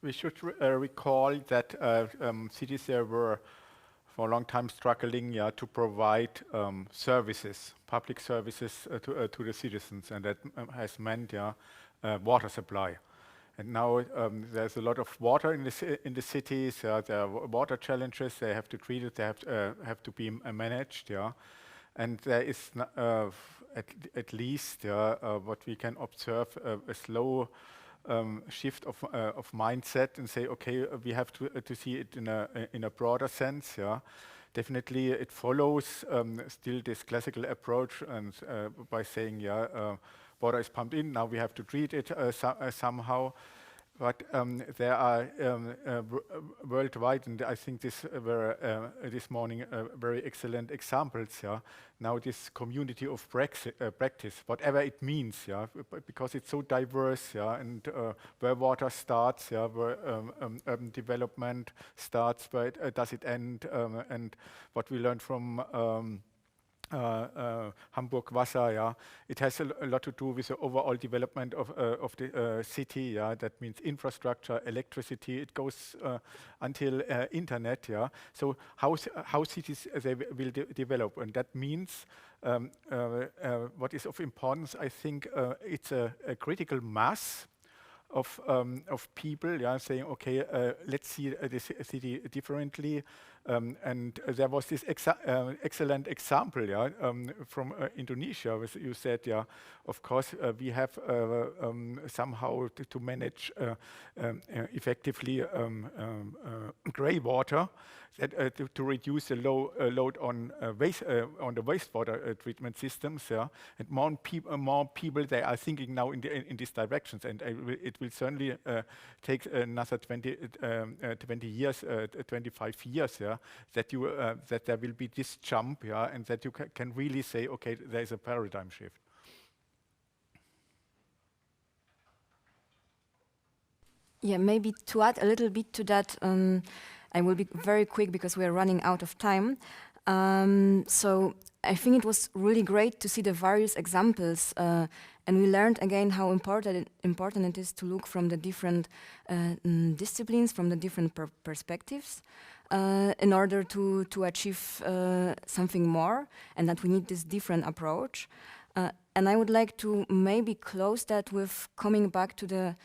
we should recall that cities there were for a long time struggling to provide services, public services to the citizens, and that has meant water supply. And now there's a lot of water in the cities. There are water challenges. They have to treat it. They have to be managed. And there is at least what we can observe a slow shift of mindset and say, okay, we have to see it in a broader sense. Definitely, it follows still this classical approach, and by saying, water is pumped in, now we have to treat it somehow. But there are worldwide, and I think this were this morning very excellent examples. Now this community of practice, whatever it means, because it's so diverse, and where water starts, where urban development starts, where does it end, and what we learned from Hamburg Wasser, it has a lot to do with the overall development of the city. That means infrastructure, electricity. It goes until internet. So how cities they will develop, and that means what is of importance. I think it's a critical mass of people, saying, okay, let's see this city differently. And there was this excellent example, yeah, from Indonesia. You said, yeah, of course, we have somehow to manage effectively gray water, that to reduce the load on the wastewater treatment systems. Yeah, and more people they are thinking now in these directions, and it will certainly take another 20 years, 25 years. Yeah, that there will be this jump. Yeah, and that you can really say, okay, there is a paradigm shift. Yeah, maybe to add a little bit to that, I will be very quick because we are running out of time. So I think it was really great to see the various examples, and we learned again how important it is to look from the different disciplines, from the different perspectives, in order to achieve something more, and that we need this different approach. And I would like to maybe close that with coming back to the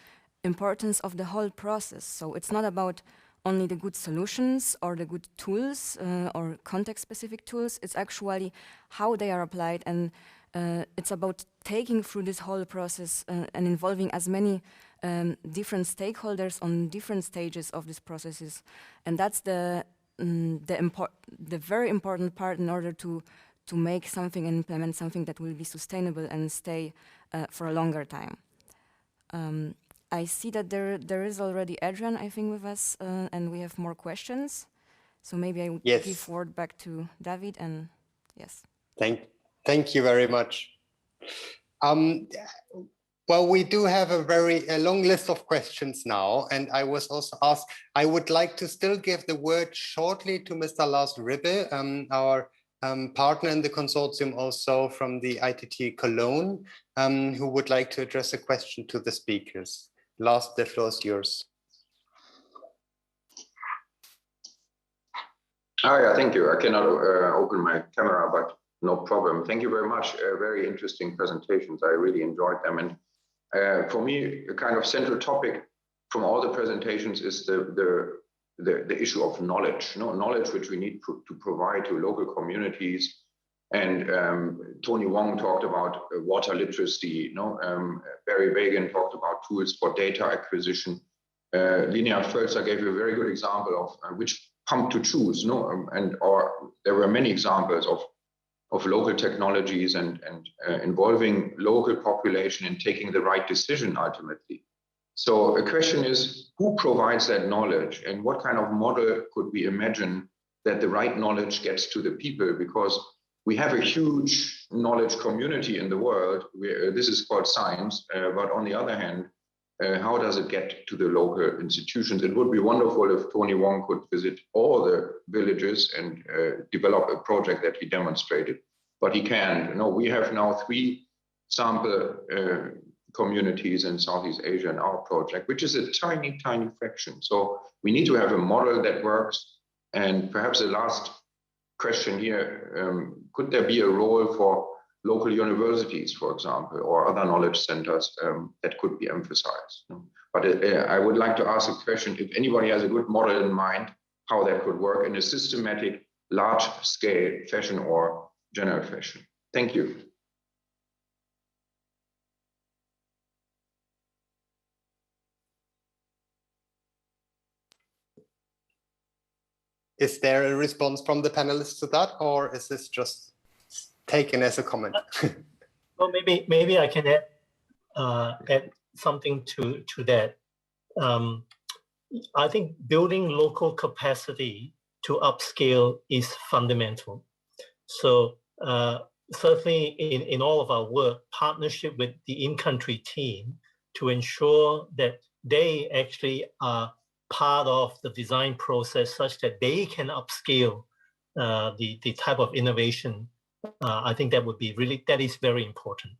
importance of the whole process. So it's not about only the good solutions or the good tools or context-specific tools. It's actually how they are applied, and it's about taking through this whole process and involving as many different stakeholders on different stages of these processes. And that's the very important part in order to make something and implement something that will be sustainable and stay for a longer time. I see that there is already Adrian, I think, with us, and we have more questions. So maybe I would give word back to David, and yes. Thank you very much. Well, we do have a long list of questions now, and I was also asked, I would like to still give the word shortly to Mr. Lars Ribbe, our partner in the consortium, also from the ITT Cologne, who would like to address a question to the speakers. Lars, the floor is yours. Hi, thank you. I cannot open my camera, but no problem. Thank you very much. Very interesting presentations. I really enjoyed them. And for me, a kind of central topic from all the presentations is the issue of knowledge. Knowledge which we need to provide to local communities. And Tony Wong talked about water literacy. Beagen talked about tools for data acquisition. Linnea Fölster gave a very good example of which pump to choose. Or there were many examples of local technologies and involving local population in taking the right decision ultimately. So the question is, who provides that knowledge, and what kind of model could we imagine that the right knowledge gets to the people? Because we have a huge knowledge community in the world. This is called science, but on the other hand, how does it get to the local institutions? It would be wonderful if Tony Wong could visit all the villages and develop a project that he demonstrated, but he can't. We have now 3 sample communities in Southeast Asia in our project, which is a tiny, tiny fraction. So we need to have a model that works. And perhaps the last question here, could there be a role for local universities, for example, or other knowledge centers that could be emphasized? But I would like to ask a question, if anybody has a good model in mind, how that could work in a systematic, large-scale fashion or general fashion. Thank you. Is there a response from the panelists to that, or is this just taken as a comment? Well, maybe I can add something to that. I think building local capacity to upscale is fundamental. So certainly in all of our work, partnership with the in-country team to ensure that they actually are part of the design process such that they can upscale the type of innovation. I think that is very important.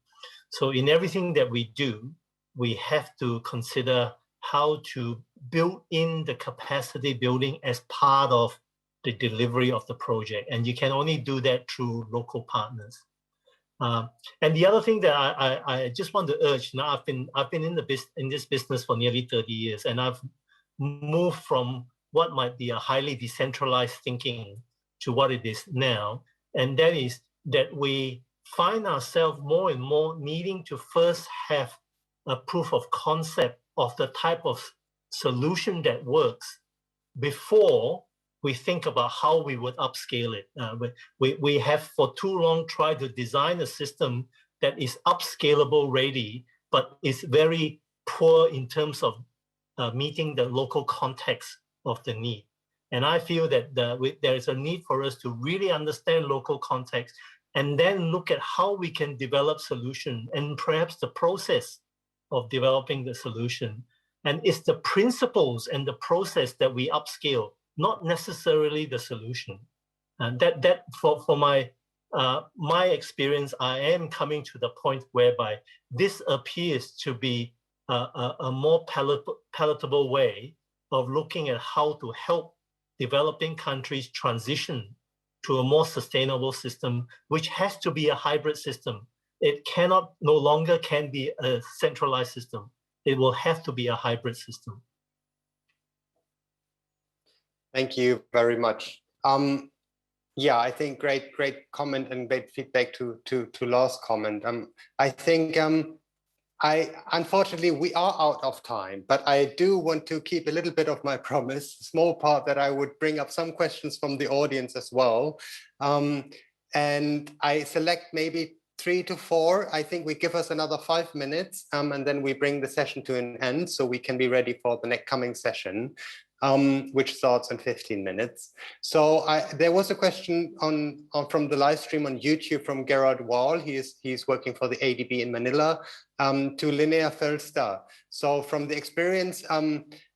So in everything that we do, we have to consider how to build in the capacity building as part of the delivery of the project. And you can only do that through local partners. And the other thing that I just want to urge, now I've been in this business for nearly 30 years, and I've moved from what might be a highly decentralized thinking to what it is now. And that is that we find ourselves more and more needing to first have a proof of concept of the type of solution that works before we think about how we would upscale it. We have for too long tried to design a system that is upscalable ready, but is very poor in terms of meeting the local context of the need. And I feel that there is a need for us to really understand local context and then look at how we can develop solution and perhaps the process of developing the solution. And it's the principles and the process that we upscale, not necessarily the solution. And that for my experience, I am coming to the point whereby this appears to be a more palatable way of looking at how to help developing countries transition to a more sustainable system, which has to be a hybrid system. It no longer can be a centralized system. It will have to be a hybrid system. Thank you very much. Yeah, I think great comment and great feedback to Law's comment. I think unfortunately we are out of time, but I do want to keep a little bit of my promise, a small part that I would bring up some questions from the audience as well. And I select maybe 3 to 4. I think we give us another 5 minutes and then we bring the session to an end so we can be ready for the next coming session, which starts in 15 minutes. So there was a question from the live stream on YouTube from Gerard Wall. He's working for the ADB in Manila, to Linnea Fölster. So from the experience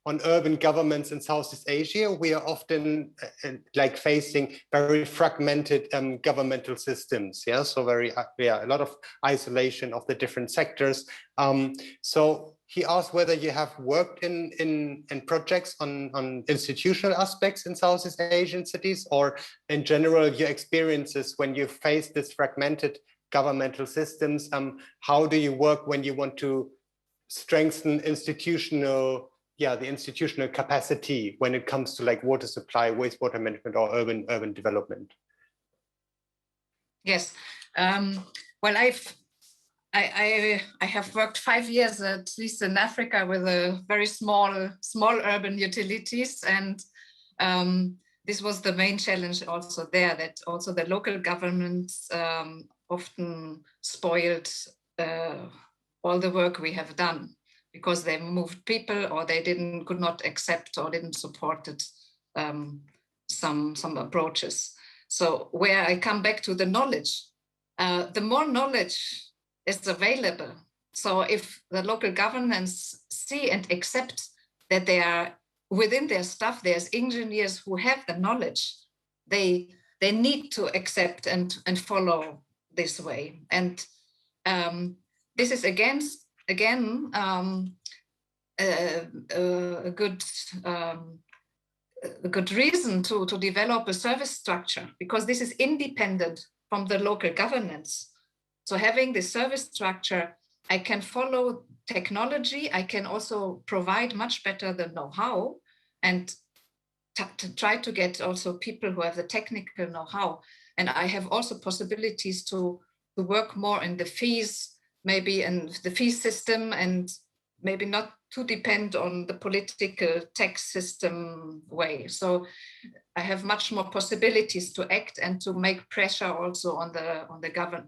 on urban governments in Southeast Asia, we are often like facing very fragmented governmental systems. Yeah, so a lot of isolation of the different sectors. So he asked whether you have worked in projects on institutional aspects in Southeast Asian cities, or in general your experiences when you face this fragmented governmental systems. How do you work when you want to strengthen the institutional capacity when it comes to like water supply, wastewater management, or urban development? Yes, well, I have worked 5 years at least in Africa with a very small urban utilities, and this was the main challenge also there, that also the local governments often spoiled all the work we have done, because they moved people, or they could not accept or didn't support it, some approaches. So where I come back to the knowledge, the more knowledge is available. So if the local governments see and accept that they are within their staff, there's engineers who have the knowledge, they need to accept and follow this way. And this is again a good reason to develop a service structure, because this is independent from the local governance. So having this service structure, I can follow technology. I can also provide much better the know-how, and to try to get also people who have the technical know-how. And I have also possibilities to work more in the fees, maybe in the fee system, and maybe not to depend on the political tax system way. So I have much more possibilities to act and to make pressure also on the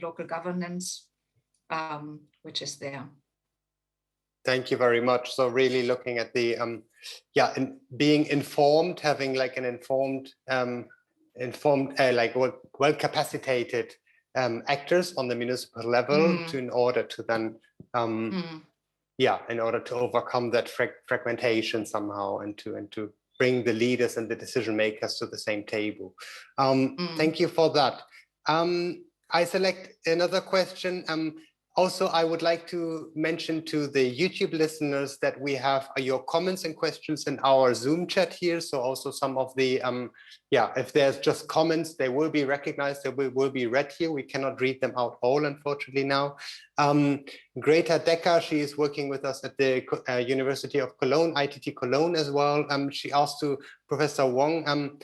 local governance, which is there. Thank you very much. So really looking at the being informed, having like an informed like well-capacitated actors on the municipal level in order to then in order to overcome that fragmentation somehow, and to bring the leaders and the decision makers to the same table. Thank you for that. I select another question. Also, I would like to mention to the YouTube listeners that we have your comments and questions in our Zoom chat here. So also some of the, if there's just comments, they will be recognized, they will be read here. We cannot read them out all, unfortunately, now. Greta Decker, she is working with us at the University of Cologne, ITT Cologne as well. She asked to Professor Wong,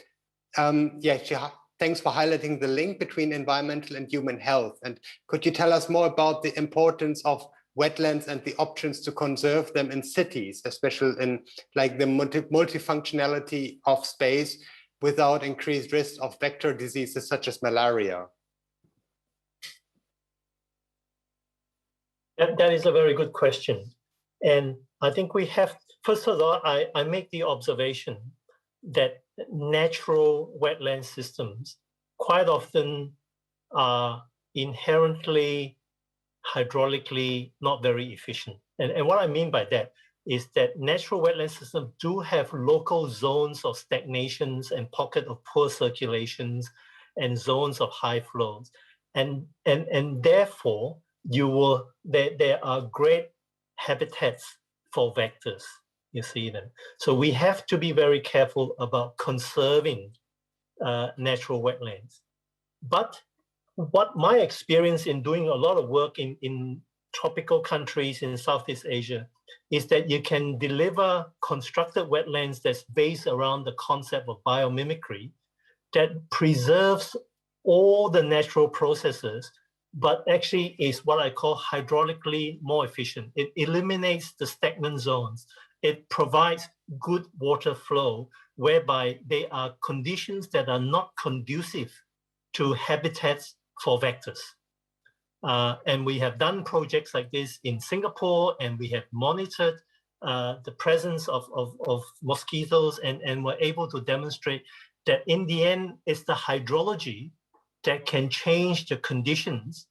thanks for highlighting the link between environmental and human health. And could you tell us more about the importance of wetlands and the options to conserve them in cities, especially in like the multifunctionality of space without increased risk of vector diseases such as malaria? That is a very good question. And I think we have, first of all, I make the observation that natural wetland systems quite often are inherently hydraulically not very efficient. And what I mean by that is that natural wetland systems do have local zones of stagnations and pockets of poor circulations and zones of high flows. And therefore, there are great habitats for vectors. You see them. So we have to be very careful about conserving natural wetlands. But what my experience in doing a lot of work in tropical countries in Southeast Asia is that you can deliver constructed wetlands that's based around the concept of biomimicry that preserves all the natural processes, but actually is what I call hydraulically more efficient. It eliminates the stagnant zones. It provides good water flow, whereby they are conditions that are not conducive to habitats for vectors. And we have done projects like this in Singapore, and we have monitored the presence of mosquitoes, and were able to demonstrate that in the end, it's the hydrology that can change the conditions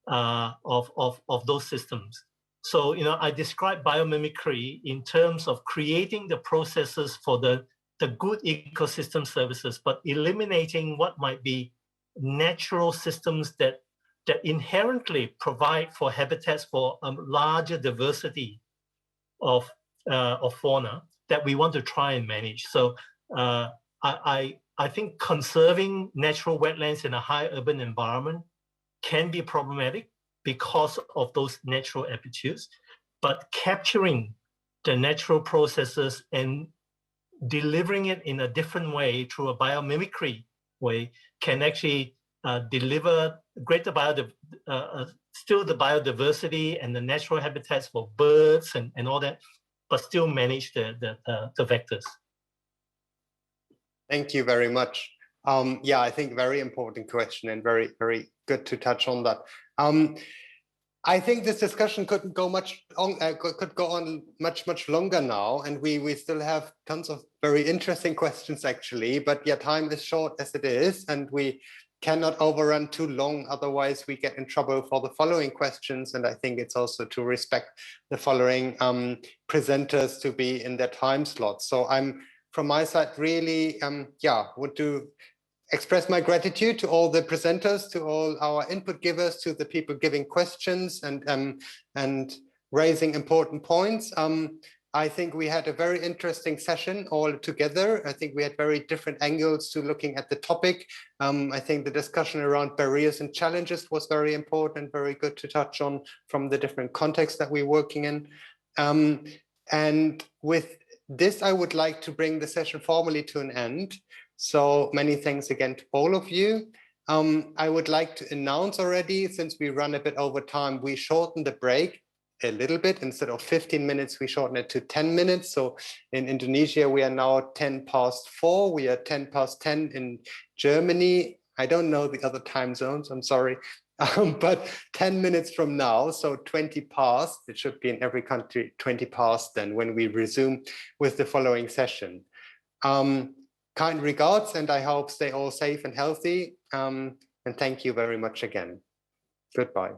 of those systems. So, I describe biomimicry in terms of creating the processes for the good ecosystem services, but eliminating what might be natural systems that inherently provide for habitats for a larger diversity of fauna that we want to try and manage. So I think conserving natural wetlands in a high urban environment can be problematic because of those natural aptitudes, but capturing the natural processes and delivering it in a different way through a biomimicry way can actually deliver greater still the biodiversity and the natural habitats for birds and all that, but still manage the vectors. Thank you very much. I think very important question and very, very good to touch on that. I think this discussion could go on much longer now, and we still have tons of very interesting questions actually, but time is short as it is, and we cannot overrun too long, otherwise we get in trouble for the following questions. And I think it's also to respect the following presenters to be in their time slot. So I'm, from my side, really want to express my gratitude to all the presenters, to all our input givers, to the people giving questions and raising important points. I think we had a very interesting session all together. I think we had very different angles to looking at the topic. I think the discussion around barriers and challenges was very important, very good to touch on from the different contexts that we're working in. And with this, I would like to bring the session formally to an end. So many thanks again to all of you. I would like to announce already, since we run a bit over time, we shortened the break a little bit. Instead of 15 minutes, we shortened it to 10 minutes. So in Indonesia, we are now 4:10. We are 10:10 in Germany. I don't know the other time zones, I'm sorry. But 10 minutes from now, so 20 past, it should be in every country 20 past then when we resume with the following session. Kind regards, and I hope stay all safe and healthy. And thank you very much again. Goodbye.